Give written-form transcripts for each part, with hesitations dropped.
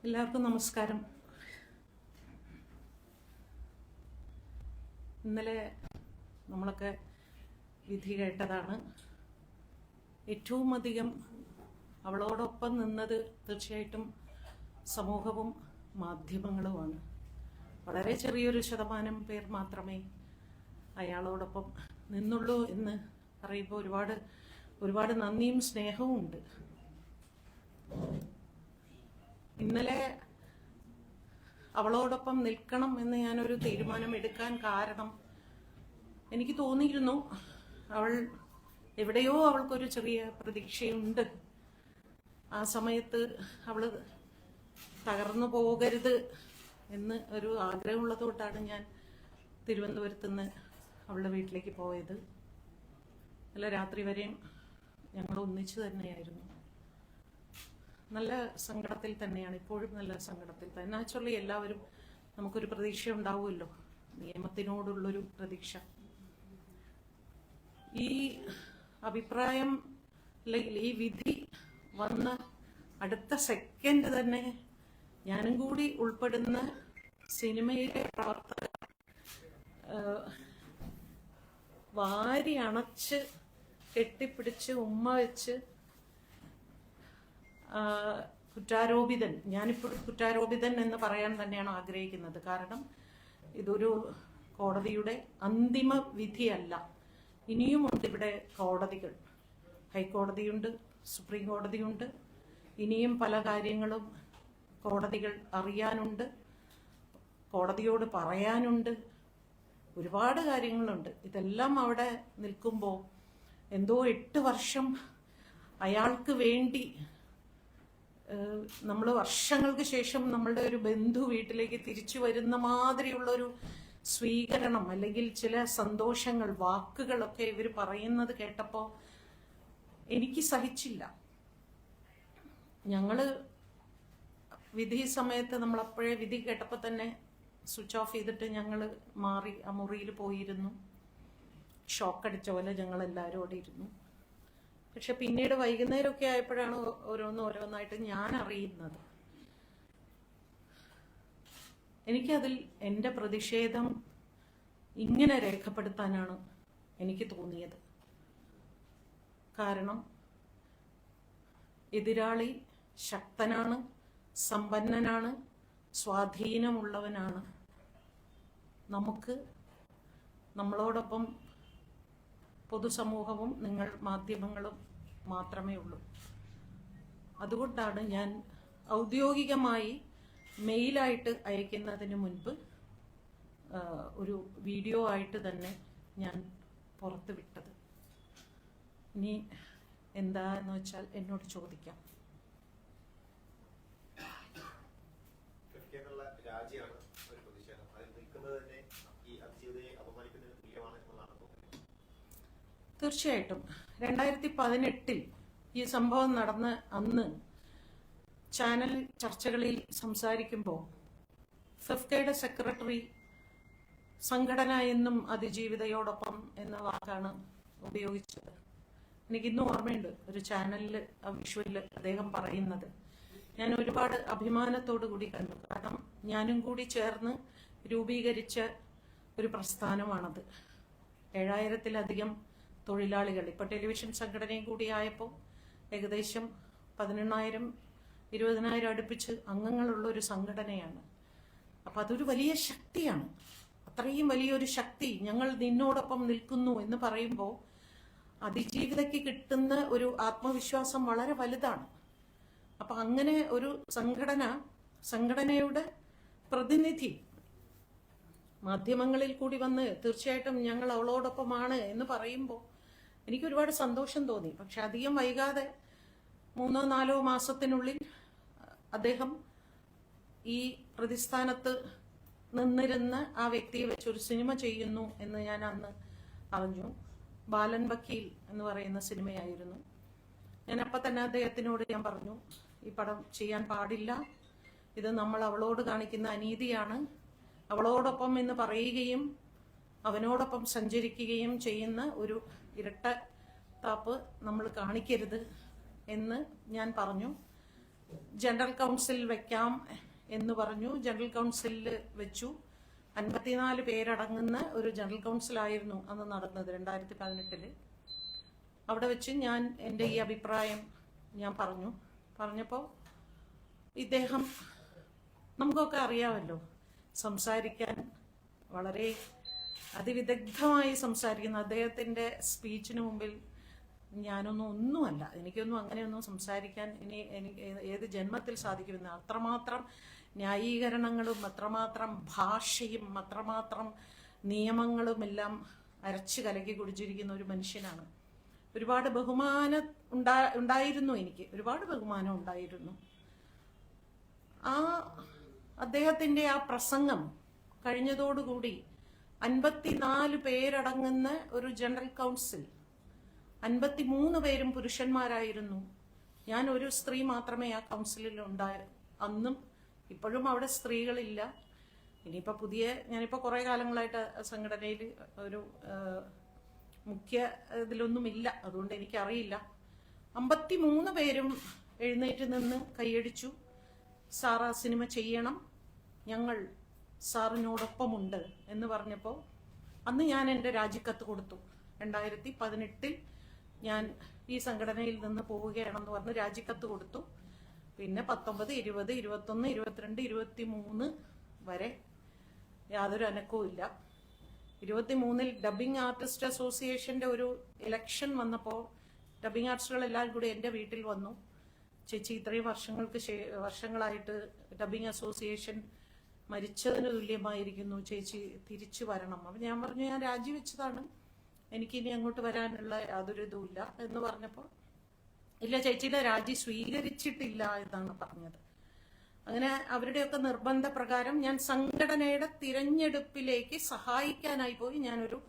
എല്ലാവർക്കും നമസ്കാരം. ഇന്നലെ നമ്മളൊക്കെ വിധി കേട്ടതാണ്. ഏറ്റവും അധികം അവളോടൊപ്പം നിന്നത് തീർച്ചയായിട്ടും സമൂഹവും മാധ്യമങ്ങളുമാണ്. വളരെ ചെറിയൊരു ശതമാനം പേർ മാത്രമേ അയാളോടൊപ്പം നിന്നുള്ളൂ എന്ന് പറയുമ്പോൾ ഒരുപാട് നന്ദിയും സ്നേഹവും ഉണ്ട്. ഇന്നലെ അവളോടൊപ്പം നിൽക്കണം എന്ന് ഞാനൊരു തീരുമാനം എടുക്കാൻ കാരണം എനിക്ക് തോന്നിയിരുന്നു അവൾ എവിടെയോ അവൾക്കൊരു ചെറിയ പ്രതീക്ഷയുണ്ട്. ആ സമയത്ത് അവൾ തകർന്നു പോകരുത് എന്ന് ഒരു ആഗ്രഹമുള്ളതുകൊണ്ടാണ് ഞാൻ തിരുവനന്തപുരത്ത് നിന്ന് അവളുടെ വീട്ടിലേക്ക് പോയത്. നല്ല രാത്രി വരെയും ഞങ്ങൾ ഒന്നിച്ചു തന്നെയായിരുന്നു. നല്ല സങ്കടത്തിൽ തന്നെയാണ്, ഇപ്പോഴും നല്ല സങ്കടത്തിൽ തന്നെ. നാച്ചുറലി എല്ലാവരും നമുക്കൊരു പ്രതീക്ഷ ഉണ്ടാവുമല്ലോ, നിയമത്തിനോടുള്ളൊരു പ്രതീക്ഷ. ഈ അഭിപ്രായം അല്ലെങ്കിൽ ഈ വിധി വന്ന അടുത്ത സെക്കൻഡ് തന്നെ ഞാനും കൂടി ഉൾപ്പെടുന്ന സിനിമയിലെ പ്രവർത്തകർ വാരി അണച്ച് കെട്ടിപ്പിടിച്ച് ഉമ്മ വെച്ച് കുറ്റാരോപിതൻ, ഞാനിപ്പോൾ കുറ്റാരോപിതൻ എന്ന് പറയാൻ തന്നെയാണ് ആഗ്രഹിക്കുന്നത്. കാരണം ഇതൊരു കോടതിയുടെ അന്തിമ വിധിയല്ല. ഇനിയുമുണ്ട് ഇവിടെ കോടതികൾ. ഹൈക്കോടതിയുണ്ട്, സുപ്രീം കോടതിയുണ്ട്. ഇനിയും പല കാര്യങ്ങളും കോടതികൾ അറിയാനുണ്ട്, കോടതിയോട് പറയാനുണ്ട്. ഒരുപാട് കാര്യങ്ങളുണ്ട്. ഇതെല്ലാം അവിടെ നിൽക്കുമ്പോൾ എന്തോ 8 വർഷം അയാൾക്ക് വേണ്ടി നമ്മൾ വർഷങ്ങൾക്ക് ശേഷം നമ്മളുടെ ഒരു ബന്ധു വീട്ടിലേക്ക് തിരിച്ചു വരുന്ന മാതിരിയുള്ളൊരു സ്വീകരണം, അല്ലെങ്കിൽ ചില സന്തോഷങ്ങൾ, വാക്കുകളൊക്കെ ഇവർ പറയുന്നത് കേട്ടപ്പോൾ എനിക്ക് സഹിച്ചില്ല. ഞങ്ങള് വിധി സമയത്ത് നമ്മളപ്പോഴേ വിധി കേട്ടപ്പോൾ തന്നെ സ്വിച്ച് ഓഫ് ചെയ്തിട്ട് ഞങ്ങൾ മാറി ആ മുറിയിൽ പോയിരുന്നു. ഷോക്കടിച്ച പോലെ ഞങ്ങളെല്ലാവരും അവിടെ ഇരുന്നു. പക്ഷെ പിന്നീട് വൈകുന്നേരമൊക്കെ ആയപ്പോഴാണ് ഓരോന്നായിട്ട് ഞാൻ അറിയുന്നത്. എനിക്കതിൽ എൻ്റെ പ്രതിഷേധം ഇങ്ങനെ രേഖപ്പെടുത്താനാണ് എനിക്ക് തോന്നിയത്. കാരണം എതിരാളി ശക്തനാണ്, സമ്പന്നനാണ്, സ്വാധീനമുള്ളവനാണ്. നമ്മളോടൊപ്പം പൊതുസമൂഹവും നിങ്ങൾ മാധ്യമങ്ങളും മാത്രമേ ഉള്ളൂ. അതുകൊണ്ടാണ് ഞാൻ ഔദ്യോഗികമായി മെയിലായിട്ട് അയക്കുന്നതിന് മുൻപ് ഒരു വീഡിയോ ആയിട്ട് തന്നെ ഞാൻ പുറത്ത് വിട്ടത്. ഇനി എന്താന്ന് വെച്ചാൽ എന്നോട് ചോദിക്കാം. തീർച്ചയായിട്ടും 2018 ഈ സംഭവം നടന്ന അന്ന് ചാനൽ ചർച്ചകളിൽ സംസാരിക്കുമ്പോൾ ഫെഫ്കയുടെ സെക്രട്ടറി സംഘടന എന്നും അതിജീവിതയോടൊപ്പം എന്ന വാക്കാണ് ഉപയോഗിച്ചത്. എനിക്കിന്നും ഓർമ്മയുണ്ട് ഒരു ചാനലിൽ ആ വിഷ്വലിൽ അദ്ദേഹം പറയുന്നത്. ഞാൻ ഒരുപാട് അഭിമാനത്തോടു കൂടി കണ്ടു. കാരണം ഞാനും കൂടി ചേർന്ന് രൂപീകരിച്ച ഒരു പ്രസ്ഥാനമാണത്. 7000-ലധികം തൊഴിലാളികൾ, ഇപ്പൊ ടെലിവിഷൻ സംഘടനയും കൂടി ആയപ്പോൾ ഏകദേശം 18,000-20,000 അടുപ്പിച്ച് അംഗങ്ങളുള്ള ഒരു സംഘടനയാണ്. അപ്പൊ അതൊരു വലിയ ശക്തിയാണ്. അത്രയും വലിയൊരു ശക്തി, ഞങ്ങൾ നിന്നോടൊപ്പം നിൽക്കുന്നു എന്ന് പറയുമ്പോൾ അതിജീവിതയ്ക്ക് കിട്ടുന്ന ഒരു ആത്മവിശ്വാസം വളരെ വലുതാണ്. അപ്പൊ അങ്ങനെ ഒരു സംഘടനയുടെ പ്രതിനിധി മാധ്യമങ്ങളിൽ കൂടി വന്ന് തീർച്ചയായിട്ടും ഞങ്ങൾ അവളോടൊപ്പമാണ് എന്ന് പറയുമ്പോൾ എനിക്ക് ഒരുപാട് സന്തോഷം തോന്നി. പക്ഷെ അധികം വൈകാതെ 3-4 മാസത്തിനുള്ളിൽ അദ്ദേഹം ഈ പ്രതിസ്ഥാനത്ത് നിന്നിരുന്ന ആ വ്യക്തിയെ വെച്ചൊരു സിനിമ ചെയ്യുന്നു എന്ന് ഞാൻ അന്ന് അറിഞ്ഞു. ബാലൻ വക്കീൽ എന്ന് പറയുന്ന സിനിമയായിരുന്നു. ഞാൻ അപ്പം തന്നെ അദ്ദേഹത്തിനോട് ഞാൻ പറഞ്ഞു, ഈ പടം ചെയ്യാൻ പാടില്ല, ഇത് നമ്മൾ അവളോട് കാണിക്കുന്ന അനീതിയാണ്. അവളോടൊപ്പം എന്ന് പറയുകയും അവനോടൊപ്പം സഞ്ചരിക്കുകയും ചെയ്യുന്ന ഒരു ഇരട്ട താപ്പ് നമ്മൾ കാണിക്കരുത് എന്ന് ഞാൻ പറഞ്ഞു. ജനറൽ കൗൺസിൽ വെക്കാം എന്ന് പറഞ്ഞു. ജനറൽ കൗൺസിലിൽ വെച്ചു. 54 പേരടങ്ങുന്ന ഒരു ജനറൽ കൗൺസിലായിരുന്നു അന്ന് നടന്നത് 2018. അവിടെ വെച്ച് ഞാൻ എൻ്റെ ഈ അഭിപ്രായം ഞാൻ പറഞ്ഞപ്പോൾ ഇദ്ദേഹം, നമുക്കൊക്കെ അറിയാമല്ലോ സംസാരിക്കാൻ വളരെ അതിവിദഗ്ധമായി സംസാരിക്കുന്ന അദ്ദേഹത്തിൻ്റെ സ്പീച്ചിന് മുമ്പിൽ ഒന്നുമല്ല, എനിക്കൊന്നും അങ്ങനെയൊന്നും സംസാരിക്കാൻ എനിക്ക് ഏത് ജന്മത്തിൽ സാധിക്കുമെന്ന്. അത്രമാത്രം ന്യായീകരണങ്ങളും അത്രമാത്രം ഭാഷയും അത്രമാത്രം നിയമങ്ങളും എല്ലാം അരച്ച് കലക്കി കുടിച്ചിരിക്കുന്ന ഒരു മനുഷ്യനാണ്. ഒരുപാട് ബഹുമാനം ഉണ്ടായിരുന്നു, എനിക്ക് ഒരുപാട് ബഹുമാനം ഉണ്ടായിരുന്നു. അദ്ദേഹത്തിന്റെ ആ പ്രസംഗം കഴിഞ്ഞതോടുകൂടി 54 പേരടങ്ങുന്ന ഒരു ജനറൽ കൗൺസിൽ, 53 പേരും പുരുഷന്മാരായിരുന്നു. ഞാൻ ഒരു സ്ത്രീ മാത്രമേ ആ കൗൺസിലിൽ അന്നും. ഇപ്പോഴും അവിടെ സ്ത്രീകളില്ല. ഇനിയിപ്പോൾ ഞാനിപ്പോൾ കുറേ കാലങ്ങളായിട്ട് സംഘടനയിൽ ഒരു മുഖ്യ ഇതിലൊന്നുമില്ല, അതുകൊണ്ട് എനിക്കറിയില്ല. 53 പേരും എഴുന്നേറ്റ് നിന്ന് കൈയടിച്ചു. സാർ ആ സിനിമ ചെയ്യണം, ഞങ്ങൾ സാറിനോടൊപ്പമുണ്ട് എന്ന് പറഞ്ഞപ്പോൾ അന്ന് ഞാൻ എൻ്റെ രാജിക്കത്ത് കൊടുത്തു. 2018 ഞാൻ ഈ സംഘടനയിൽ നിന്ന് പോവുകയാണെന്ന് പറഞ്ഞ് രാജിക്കത്ത് കൊടുത്തു. പിന്നെ 19, 20, 21, 22, 23 വരെ യാതൊരു അനക്കവും ഇല്ല. 23 ഡബ്ബിംഗ് ആർട്ടിസ്റ്റ് അസോസിയേഷന്റെ ഒരു ഇലക്ഷൻ വന്നപ്പോൾ ഡബ്ബിംഗ് ആർട്ടിസ്റ്റുകളെല്ലാം കൂടി എൻ്റെ വീട്ടിൽ വന്നു. ചേച്ചി, ഇത്രയും വർഷങ്ങളായിട്ട് ഡബ്ബിംഗ് അസോസിയേഷൻ മരിച്ചതിന് തുല്യമായിരിക്കുന്നു, ചേച്ചി തിരിച്ചു വരണം. അപ്പം ഞാൻ പറഞ്ഞു, ഞാൻ രാജിവെച്ചതാണ്, എനിക്കിനി അങ്ങോട്ട് വരാനുള്ള യാതൊരു ഇതുമില്ല എന്ന് പറഞ്ഞപ്പോൾ, ഇല്ല ചേച്ചിയുടെ രാജി സ്വീകരിച്ചിട്ടില്ല എന്നാണ് പറഞ്ഞത്. അങ്ങനെ അവരുടെയൊക്കെ നിർബന്ധപ്രകാരം ഞാൻ സംഘടനയുടെ തിരഞ്ഞെടുപ്പിലേക്ക് സഹായിക്കാനായി പോയി. ഞാനൊരു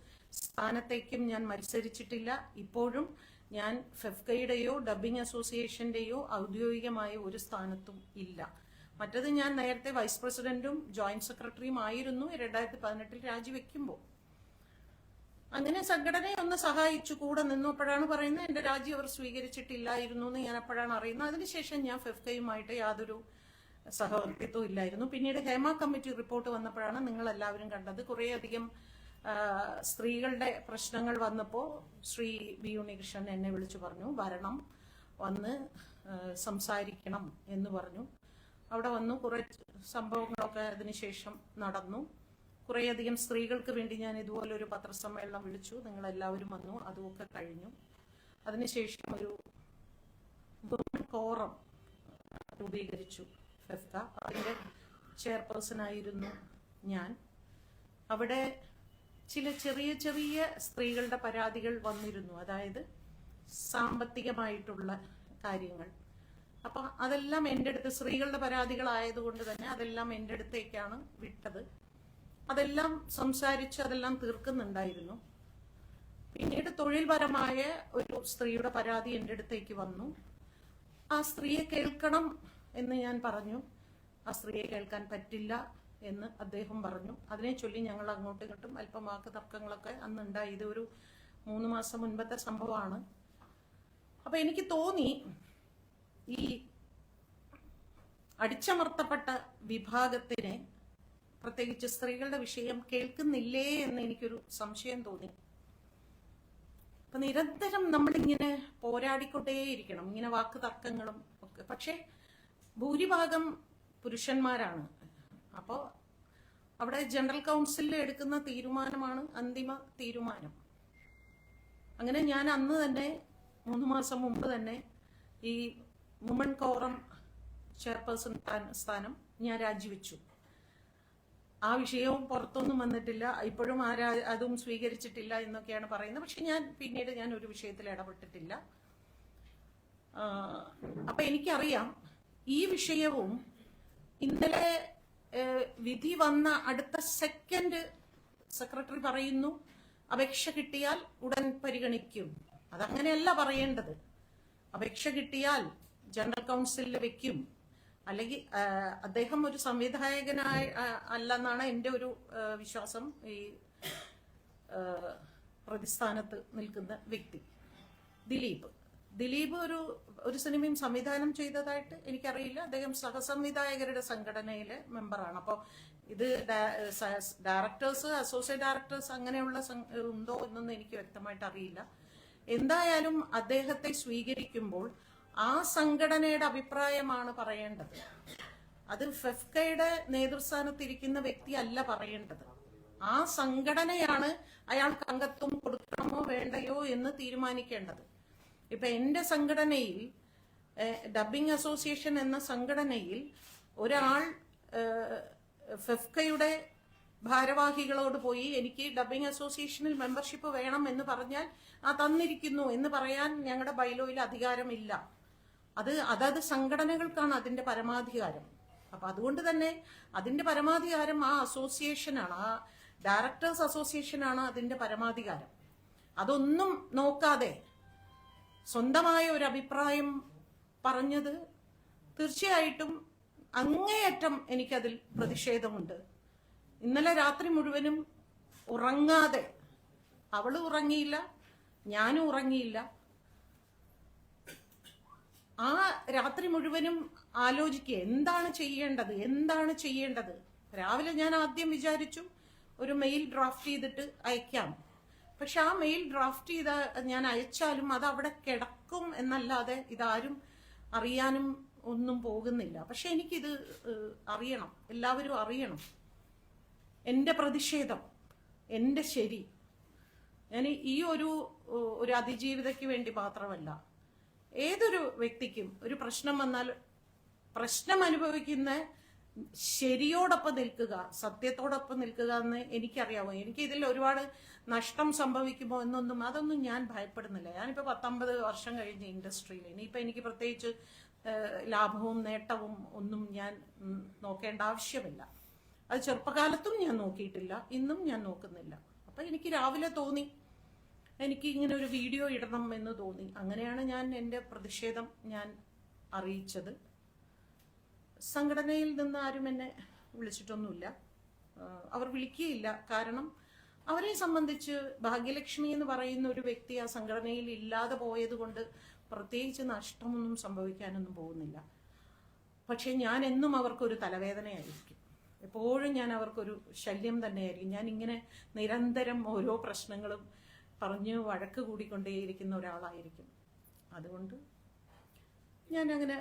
സ്ഥാനത്തേക്കും ഞാൻ മത്സരിച്ചിട്ടില്ല. ഇപ്പോഴും ഞാൻ ഫെഫ്കയുടെയോ ഡബ്ബിംഗ് അസോസിയേഷന്റെയോ ഔദ്യോഗികമായ ഒരു സ്ഥാനത്തും ഇല്ല. മറ്റത് ഞാൻ നേരത്തെ വൈസ് പ്രസിഡന്റും ജോയിന്റ് സെക്രട്ടറിയും ആയിരുന്നു 2018 രാജിവെക്കുമ്പോൾ. അങ്ങനെ സംഘടനയെ ഒന്ന് സഹായിച്ചു, കൂടെ നിന്നപ്പോഴാണ് പറയുന്നത് എന്റെ രാജി അവർ സ്വീകരിച്ചിട്ടില്ലായിരുന്നു എന്ന് ഞാൻ അപ്പോഴാണ് അറിയുന്നത്. അതിനുശേഷം ഞാൻ ഫെഫ്കയുമായിട്ട് യാതൊരു സഹവർത്തിത്വം ഇല്ലായിരുന്നു. പിന്നീട് ഹേമ കമ്മിറ്റി റിപ്പോർട്ട് വന്നപ്പോഴാണ് നിങ്ങൾ എല്ലാവരും കണ്ടത്. കുറേയധികം സ്ത്രീകളുടെ പ്രശ്നങ്ങൾ വന്നപ്പോൾ ശ്രീ വി ഉണ്ണികൃഷ്ണൻ എന്നെ വിളിച്ചു പറഞ്ഞു, വരണം, വന്ന് സംസാരിക്കണം എന്ന് പറഞ്ഞു. അവിടെ വന്നു. കുറെ സംഭവങ്ങളൊക്കെ അതിനുശേഷം നടന്നു. കുറേയധികം സ്ത്രീകൾക്ക് വേണ്ടി ഞാൻ ഇതുപോലൊരു പത്രസമ്മേളനം വിളിച്ചു. നിങ്ങളെല്ലാവരും വന്നു, അതുമൊക്കെ കഴിഞ്ഞു. അതിനുശേഷം ഒരു വുമൺ കോറം രൂപീകരിച്ചു ഫെഫ്ക. അതിൻ്റെ ചെയർപേഴ്സണായിരുന്നു ഞാൻ. അവിടെ ചില ചെറിയ ചെറിയ സ്ത്രീകളുടെ പരാതികൾ വന്നിരുന്നു, അതായത് സാമ്പത്തികമായിട്ടുള്ള കാര്യങ്ങൾ. അപ്പം അതെല്ലാം എൻ്റെ അടുത്ത്, സ്ത്രീകളുടെ പരാതികളായതുകൊണ്ട് തന്നെ അതെല്ലാം എൻ്റെ അടുത്തേക്കാണ് വിട്ടത്. അതെല്ലാം സംസാരിച്ച് അതെല്ലാം തീർക്കുന്നുണ്ടായിരുന്നു. പിന്നീട് തൊഴിൽപരമായ ഒരു സ്ത്രീയുടെ പരാതി എൻ്റെ അടുത്തേക്ക് വന്നു. ആ സ്ത്രീയെ കേൾക്കണം എന്ന് ഞാൻ പറഞ്ഞു. ആ സ്ത്രീയെ കേൾക്കാൻ പറ്റില്ല എന്ന് അദ്ദേഹം പറഞ്ഞു. അതിനെ ചൊല്ലി ഞങ്ങൾ അങ്ങോട്ടും ഇങ്ങോട്ടും അല്പം വാക്ക് തർക്കങ്ങളൊക്കെ അന്നുണ്ടായി. ഇത് ഒരു 3 മാസം മുൻപത്തെ സംഭവമാണ്. അപ്പൊ എനിക്ക് തോന്നി, ഈ അടിച്ചമർത്തപ്പെട്ട വിഭാഗത്തിനെ, പ്രത്യേകിച്ച് സ്ത്രീകളുടെ വിഷയം കേൾക്കുന്നില്ലേ എന്ന് എനിക്കൊരു സംശയം തോന്നി. അപ്പൊ നിരന്തരം നമ്മളിങ്ങനെ പോരാടിക്കൊണ്ടേയിരിക്കണം, ഇങ്ങനെ വാക്ക് തർക്കങ്ങളും ഒക്കെ. പക്ഷെ ഭൂരിഭാഗം പുരുഷന്മാരാണ്. അപ്പോൾ അവിടെ ജനറൽ കൗൺസിലിൽ എടുക്കുന്ന തീരുമാനമാണ് അന്തിമ തീരുമാനം. അങ്ങനെ ഞാൻ അന്ന് തന്നെ 3 മാസം മുമ്പ് തന്നെ ഈ വുമൺ കോറം ചെയർപേഴ്സൺ സ്ഥാനം ഞാൻ രാജിവെച്ചു. ആ വിഷയവും പുറത്തൊന്നും വന്നിട്ടില്ല, ഇപ്പോഴും അതും സ്വീകരിച്ചിട്ടില്ല എന്നൊക്കെയാണ് പറയുന്നത്. പക്ഷെ പിന്നീട് ഞാൻ ഒരു വിഷയത്തിൽ ഇടപെട്ടിട്ടില്ല. അപ്പൊ എനിക്കറിയാം ഈ വിഷയവും. ഇന്നലെ വിധി വന്ന അടുത്ത സെക്കൻഡ് സെക്രട്ടറി പറയുന്നു അപേക്ഷ കിട്ടിയാൽ ഉടൻ പരിഗണിക്കും. അതങ്ങനെയല്ല പറയേണ്ടത്. അപേക്ഷ കിട്ടിയാൽ ജനറൽ കൗൺസിലിൽ വെക്കും. അല്ലെങ്കിൽ അദ്ദേഹം ഒരു സംവിധായകനായി അല്ലെന്നാണ് എൻ്റെ ഒരു വിശ്വാസം. ഈ പ്രതിസ്ഥാനത്ത് നിൽക്കുന്ന വ്യക്തി ദിലീപ് ദിലീപ് ഒരു സിനിമയും സംവിധാനം ചെയ്തതായിട്ട് എനിക്കറിയില്ല. അദ്ദേഹം സഹസംവിധായകരുടെ സംഘടനയിലെ മെമ്പറാണ്. അപ്പോൾ ഇത് ഡയറക്ടേഴ്സ്, അസോസിയേറ്റ് ഡയറക്ടേഴ്സ് അങ്ങനെയുള്ള ഉണ്ടോ എന്നൊന്നും എനിക്ക് വ്യക്തമായിട്ട് അറിയില്ല. എന്തായാലും അദ്ദേഹത്തെ സ്വീകരിക്കുമ്പോൾ ആ സംഘടനയുടെ അഭിപ്രായമാണ് പറയേണ്ടത്. അത് ഫെഫ്കയുടെ നേതൃസ്ഥാനത്തിരിക്കുന്ന വ്യക്തി അല്ല പറയേണ്ടത്. ആ സംഘടനയാണ് അയാൾക്ക് അംഗത്വം കൊടുക്കണമോ വേണ്ടയോ എന്ന് തീരുമാനിക്കേണ്ടത്. ഇപ്പൊ എന്റെ സംഘടനയിൽ, ഡബ്ബിംഗ് അസോസിയേഷൻ എന്ന സംഘടനയിൽ ഒരാൾ ഫെഫ്കയുടെ ഭാരവാഹികളോട് പോയി എനിക്ക് ഡബ്ബിംഗ് അസോസിയേഷനിൽ മെമ്പർഷിപ്പ് വേണം എന്ന് പറഞ്ഞാൽ തന്നിരിക്കുന്നു എന്ന് പറയാൻ ഞങ്ങളുടെ ബൈലോയിൽ അധികാരമില്ല. അതത് സംഘടനകൾക്കാണ് അതിന്റെ പരമാധികാരം. അപ്പൊ അതുകൊണ്ട് തന്നെ അതിന്റെ പരമാധികാരം ആ അസോസിയേഷനാണ്, ആ ഡയറക്ടേഴ്സ് അസോസിയേഷനാണ് അതിന്റെ പരമാധികാരം. അതൊന്നും നോക്കാതെ സ്വന്തമായ ഒരു അഭിപ്രായം പറഞ്ഞത് തീർച്ചയായിട്ടും അങ്ങേയറ്റം എനിക്കതിൽ പ്രതിഷേധമുണ്ട്. ഇന്നലെ രാത്രി മുഴുവനും ഉറങ്ങാതെ, അവള് ഉറങ്ങിയില്ല, ഞാനും ഉറങ്ങിയില്ല. ആ രാത്രി മുഴുവനും ആലോചിക്കുക എന്താണ് ചെയ്യേണ്ടത്. രാവിലെ ഞാൻ ആദ്യം വിചാരിച്ചു ഒരു മെയിൽ ഡ്രാഫ്റ്റ് ചെയ്തിട്ട് അയക്കാം. പക്ഷെ ആ മെയിൽ ഡ്രാഫ്റ്റ് ചെയ്ത ഞാൻ അയച്ചാലും അത് അവിടെ കിടക്കും എന്നല്ലാതെ ഇതാരും അറിയാനും ഒന്നും പോകുന്നില്ല. പക്ഷെ എനിക്കിത് അറിയണം, എല്ലാവരും അറിയണം. എന്റെ പ്രതിഷേധം, എന്റെ ശരി, ഞാൻ ഈ ഒരു അതിജീവിതയ്ക്ക് വേണ്ടി മാത്രമല്ല, ഏതൊരു വ്യക്തിക്കും ഒരു പ്രശ്നം വന്നാൽ പ്രശ്നം അനുഭവിക്കുന്ന ശരിയോടൊപ്പം നിൽക്കുക, സത്യത്തോടൊപ്പം നിൽക്കുക എന്ന് എനിക്കറിയാമോ. എനിക്ക് ഇതിൽ ഒരുപാട് നഷ്ടം സംഭവിക്കുമോ അതൊന്നും ഞാൻ ഭയപ്പെടുന്നില്ല. ഞാനിപ്പോ 19 വർഷം കഴിഞ്ഞ ഇൻഡസ്ട്രിയിൽ, ഇനിയിപ്പോ എനിക്ക് പ്രത്യേകിച്ച് ലാഭവും നേട്ടവും ഒന്നും ഞാൻ നോക്കേണ്ട ആവശ്യമില്ല. അത് ചെറുപ്പകാലത്തും ഞാൻ നോക്കിയിട്ടില്ല, ഇന്നും ഞാൻ നോക്കുന്നില്ല. അപ്പൊ എനിക്ക് രാവിലെ തോന്നി എനിക്ക് ഇങ്ങനെ ഒരു വീഡിയോ ഇടണം എന്ന് തോന്നി. അങ്ങനെയാണ് ഞാൻ എൻ്റെ പ്രതിഷേധം ഞാൻ അറിയിച്ചത്. സംഘടനയിൽ നിന്ന് ആരും എന്നെ വിളിച്ചിട്ടൊന്നുമില്ല, അവർ വിളിക്കുകയില്ല. കാരണം അവരെ സംബന്ധിച്ച് ഭാഗ്യലക്ഷ്മി എന്ന് പറയുന്ന ഒരു വ്യക്തി ആ സംഘടനയിൽ ഇല്ലാതെ പോയത് കൊണ്ട് പ്രത്യേകിച്ച് നഷ്ടമൊന്നും സംഭവിക്കാനൊന്നും പോകുന്നില്ല. പക്ഷെ ഞാൻ എന്നും അവർക്കൊരു തലവേദനയായിരിക്കും, എപ്പോഴും ഞാൻ അവർക്കൊരു ശല്യം തന്നെയായിരിക്കും. ഞാൻ ഇങ്ങനെ നിരന്തരം ഓരോ പ്രശ്നങ്ങളും പറഞ്ഞ് വഴക്ക് കൂടിക്കൊണ്ടേയിരിക്കുന്ന ഒരാളായിരിക്കും. അതുകൊണ്ട് ഞാൻ അങ്ങനെ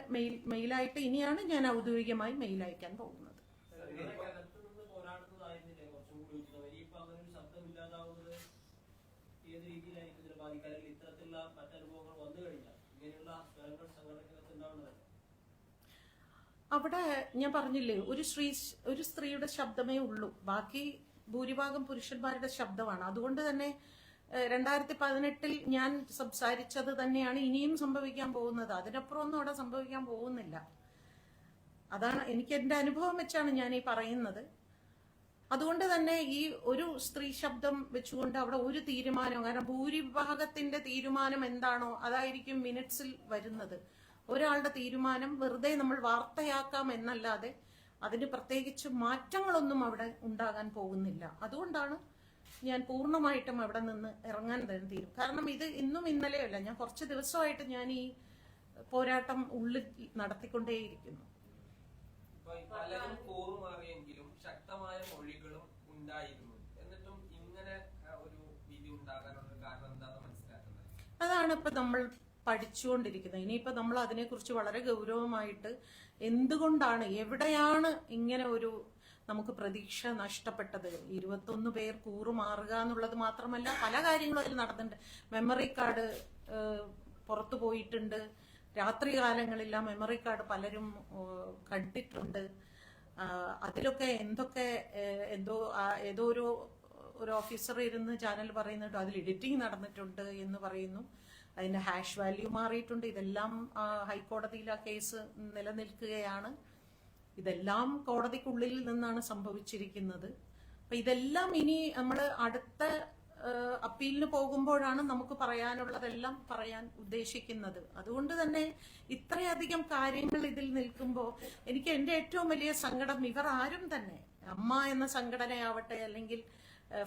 മെയിലായിട്ട് ഇനിയാണ് ഞാൻ ഔദ്യോഗികമായി മെയിൽ അയക്കാൻ പോകുന്നത്. അവിടെ ഞാൻ പറഞ്ഞില്ലേ, ഒരു സ്ത്രീയുടെ ശബ്ദമേ ഉള്ളൂ, ബാക്കി ഭൂരിഭാഗം പുരുഷന്മാരുടെ ശബ്ദമാണ്. അതുകൊണ്ട് തന്നെ 2018 ഞാൻ സംസാരിച്ചത് തന്നെയാണ് ഇനിയും സംഭവിക്കാൻ പോകുന്നത്. അതിനപ്പുറം ഒന്നും അവിടെ സംഭവിക്കാൻ പോകുന്നില്ല. അതാണ് എനിക്ക് എന്റെ അനുഭവം വെച്ചാണ് ഞാൻ ഈ പറയുന്നത്. അതുകൊണ്ട് തന്നെ ഈ ഒരു സ്ത്രീ ശബ്ദം വെച്ചുകൊണ്ട് അവിടെ ഒരു തീരുമാനം, കാരണം ഭൂരിഭാഗത്തിന്റെ തീരുമാനം എന്താണോ അതായിരിക്കും മിനിറ്റ്സിൽ വരുന്നത്. ഒരാളുടെ തീരുമാനം വെറുതെ നമ്മൾ വാർത്തയാക്കാം എന്നല്ലാതെ അതിന് പ്രത്യേകിച്ച് മാറ്റങ്ങളൊന്നും അവിടെ ഉണ്ടാകാൻ പോകുന്നില്ല. അതുകൊണ്ടാണ് ഞാൻ പൂർണ്ണമായിട്ടും അവിടെ നിന്ന് ഇറങ്ങാൻ തന്നെ തീരും. കാരണം ഇത് ഇന്നും ഇന്നലെയല്ല, ഞാൻ കുറച്ച് ദിവസമായിട്ട് ഞാൻ ഈ പോരാട്ടം ഉള്ളിൽ നടത്തിക്കൊണ്ടേയിരിക്കുന്നു. പലരും കൂറുമാറിയെങ്കിലും ശക്തമായ മൊഴികളും ഉണ്ടായിരുന്നു. എന്നിട്ടും ഇങ്ങനെ ഒരു വിധി ഉണ്ടാകാനുള്ള കാരണം എന്താണെന്ന് മനസ്സിലാക്കുന്നത്? അതാണ് ഇപ്പൊ നമ്മൾ പഠിച്ചുകൊണ്ടിരിക്കുന്നത്. ഇനിയിപ്പോ നമ്മൾ അതിനെക്കുറിച്ച് വളരെ ഗൗരവമായിട്ട് എന്തുകൊണ്ടാണ്, എവിടെയാണ് ഇങ്ങനെ ഒരു നമുക്ക് പ്രതീക്ഷ നഷ്ടപ്പെട്ടത്. 21 പേർ കൂറുമാറുക എന്നുള്ളത് മാത്രമല്ല, പല കാര്യങ്ങളും അതിൽ നടന്നിട്ടുണ്ട്. മെമ്മറി കാർഡ് പുറത്തു പോയിട്ടുണ്ട്, രാത്രികാലങ്ങളിൽ ആ മെമ്മറി കാർഡ് പലരും കണ്ടിട്ടുണ്ട്. അതിലൊക്കെ ഏതോ ഒരു ഓഫീസർ ഇരുന്ന് ചാനൽ പറയുന്നുണ്ട് അതിൽ എഡിറ്റിംഗ് നടന്നിട്ടുണ്ട് എന്ന് പറയുന്നു. അതിന്റെ ഹാഷ് വാല്യൂ മാറിയിട്ടുണ്ട്. ഇതെല്ലാം ഹൈക്കോടതിയിൽ ആ കേസ് നിലനിൽക്കുകയാണ്. ഇതെല്ലാം കോടതിക്കുള്ളിൽ നിന്നാണ് സംഭവിച്ചിരിക്കുന്നത്. അപ്പൊ ഇതെല്ലാം ഇനി നമ്മൾ അടുത്ത അപ്പീലിന് പോകുമ്പോഴാണ് നമുക്ക് പറയാനുള്ളതെല്ലാം പറയാൻ ഉദ്ദേശിക്കുന്നത്. അതുകൊണ്ട് തന്നെ ഇത്രയധികം കാര്യങ്ങൾ ഇതിൽ നിൽക്കുമ്പോൾ എനിക്ക് എന്റെ ഏറ്റവും വലിയ സങ്കടം, ഇവർ ആരും തന്നെ, അമ്മ എന്ന സംഘടനയാവട്ടെ അല്ലെങ്കിൽ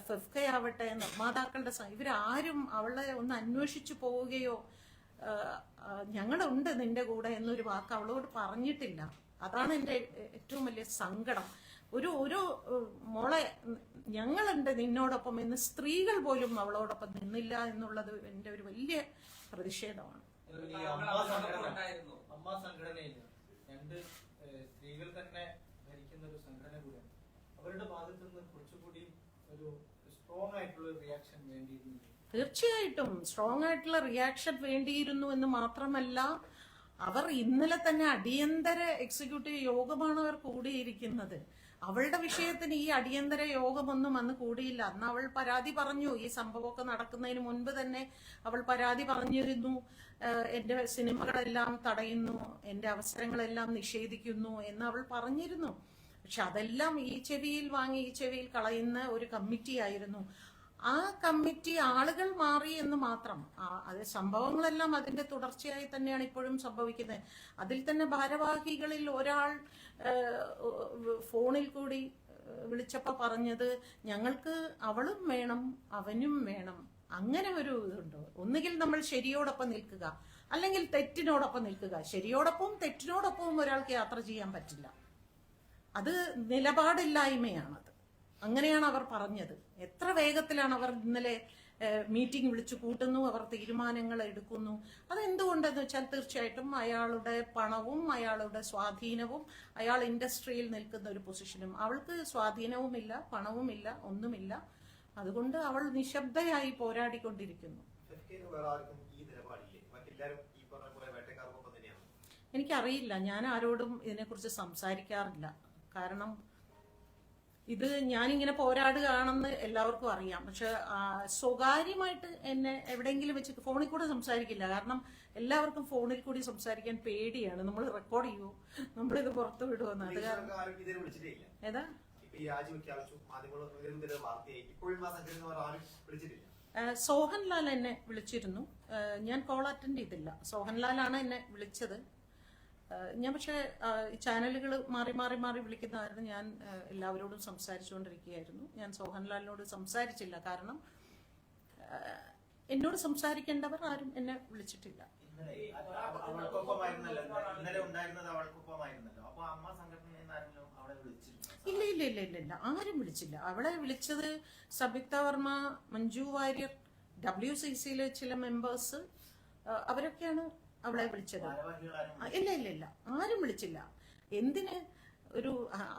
ഫെഫ്കയാവട്ടെ, നിർമ്മാതാക്കളുടെ ഇവരാരും അവളെ ഒന്ന് അന്വേഷിച്ചു പോവുകയോ ഞങ്ങളുണ്ട് നിന്റെ കൂടെ എന്നൊരു വാക്ക് അവളോട് പറഞ്ഞിട്ടില്ല. അതാണ് എൻ്റെ ഏറ്റവും വലിയ സങ്കടം. ഒരു മോളെ ഞങ്ങളുണ്ട് നിന്നോടൊപ്പം എന്ന് സ്ത്രീകൾ പോലും അവളോടൊപ്പം നിന്നില്ല എന്നുള്ളത് എൻ്റെ ഒരു വലിയ പ്രതിഷേധമാണ്. അമ്മ സംഘടനയിൽ രണ്ട് സ്ത്രീകൾ തന്നെ ഭരിക്കുന്ന ഒരു സംഘടന കൂടിയാണ്. അവരുടെ ഭാഗത്തു നിന്ന് കുറച്ചുകൂടി ഒരു സ്ട്രോങ് ആയിട്ടുള്ള റിയാക്ഷൻ വേണ്ടിയിരുന്നു. തീർച്ചയായിട്ടും സ്ട്രോങ് ആയിട്ടുള്ള റിയാക്ഷൻ വേണ്ടിയിരുന്നു എന്ന് മാത്രമല്ല, അവർ ഇന്നലെ തന്നെ അടിയന്തര എക്സിക്യൂട്ടീവ് യോഗമാണ് അവർ കൂടിയിരിക്കുന്നത്. അവളുടെ വിഷയത്തിന് ഈ അടിയന്തര യോഗമൊന്നും അന്ന് കൂടിയില്ല. അന്ന് അവൾ പരാതി പറഞ്ഞു. ഈ സംഭവമൊക്കെ നടക്കുന്നതിന് മുൻപ് തന്നെ അവൾ പരാതി പറഞ്ഞിരുന്നു, എന്റെ സിനിമകളെല്ലാം തടയുന്നു, എന്റെ അവസരങ്ങളെല്ലാം നിഷേധിക്കുന്നു എന്ന് അവൾ പറഞ്ഞിരുന്നു. പക്ഷെ അതെല്ലാം ഈ ചെവിയിൽ വാങ്ങി ഈ ചെവിയിൽ കളയുന്ന ഒരു കമ്മിറ്റി ആയിരുന്നു. ആ കമ്മിറ്റി ആളുകൾ മാറി എന്ന് മാത്രം. അത് സംഭവങ്ങളെല്ലാം അതിന്റെ തുടർച്ചയായി തന്നെയാണ് ഇപ്പോഴും സംഭവിക്കുന്നത്. അതിൽ തന്നെ ഭാരവാഹികളിൽ ഒരാൾ ഫോണിൽ കൂടി വിളിച്ചപ്പോൾ പറഞ്ഞത്, ഞങ്ങൾക്ക് അവളും വേണം അവനും വേണം. അങ്ങനെ ഒരു ഇതുണ്ടോ? ഒന്നുകിൽ നമ്മൾ ശരിയോടൊപ്പം നിൽക്കുക, അല്ലെങ്കിൽ തെറ്റിനോടൊപ്പം നിൽക്കുക. ശരിയോടൊപ്പവും തെറ്റിനോടൊപ്പവും ഒരാൾക്ക് യാത്ര ചെയ്യാൻ പറ്റില്ല. അത് നിലപാടില്ലായ്മയാണത്. അങ്ങനെയാണ് അവർ പറഞ്ഞത്. എത്ര വേഗത്തിലാണ് അവർ ഇന്നലെ മീറ്റിംഗ് വിളിച്ചു കൂട്ടുന്നു, അവർ തീരുമാനങ്ങൾ എടുക്കുന്നു. അതെന്തുകൊണ്ടെന്ന് വെച്ചാൽ തീർച്ചയായിട്ടും അയാളുടെ പണവും അയാളുടെ സ്വാധീനവും, അയാൾ ഇൻഡസ്ട്രിയിൽ നിൽക്കുന്ന ഒരു പൊസിഷനും. അവൾക്ക് സ്വാധീനവുമില്ല, പണവുമില്ല, ഒന്നുമില്ല. അതുകൊണ്ട് അവൾ നിശബ്ദയായി പോരാടിക്കൊണ്ടിരിക്കുന്നു. എനിക്കറിയില്ല, ഞാൻ ആരോടും ഇതിനെക്കുറിച്ച് സംസാരിക്കാറില്ല. കാരണം ഇത് ഞാനിങ്ങനെ പോരാടുകയാണെന്ന് എല്ലാവർക്കും അറിയാം. പക്ഷെ സ്വകാര്യമായിട്ട് എന്നെ എവിടെയെങ്കിലും വെച്ച് ഫോണിൽ കൂടെ സംസാരിക്കില്ല. കാരണം എല്ലാവർക്കും ഫോണിൽ കൂടി സംസാരിക്കാൻ പേടിയാണ്. നമ്മൾ റെക്കോർഡ് ചെയ്യുമോ, നമ്മളിത് പുറത്തു വിടുമെന്ന്. അത് ഏതാ സോഹൻലാൽ എന്നെ വിളിച്ചിരുന്നു. ഞാൻ കോൾ അറ്റൻഡ് ചെയ്തില്ല. സോഹൻലാലാണ് എന്നെ വിളിച്ചത്. ഞാൻ പക്ഷേ ചാനലുകൾ മാറി മാറി മാറി വിളിക്കുന്നതായിരുന്നു. ഞാൻ എല്ലാവരോടും സംസാരിച്ചുകൊണ്ടിരിക്കുകയായിരുന്നു. ഞാൻ സോഹൻലാലിനോട് സംസാരിച്ചില്ല. കാരണം എന്നോട് സംസാരിക്കേണ്ടവർ ആരും എന്നെ വിളിച്ചിട്ടില്ല. ഇല്ല ഇല്ല ഇല്ല ഇല്ല ഇല്ല, ആരും വിളിച്ചില്ല. അവളെ വിളിച്ചത് സംയുക്ത വർമ്മ, മഞ്ജു വാര്യർ, WCCയിലെ ചില മെമ്പേഴ്സ്, അവരൊക്കെയാണ് അവളെ വിളിച്ചത്. ഇല്ല ഇല്ല ഇല്ല, ആരും വിളിച്ചില്ല. എന്തിന് ഒരു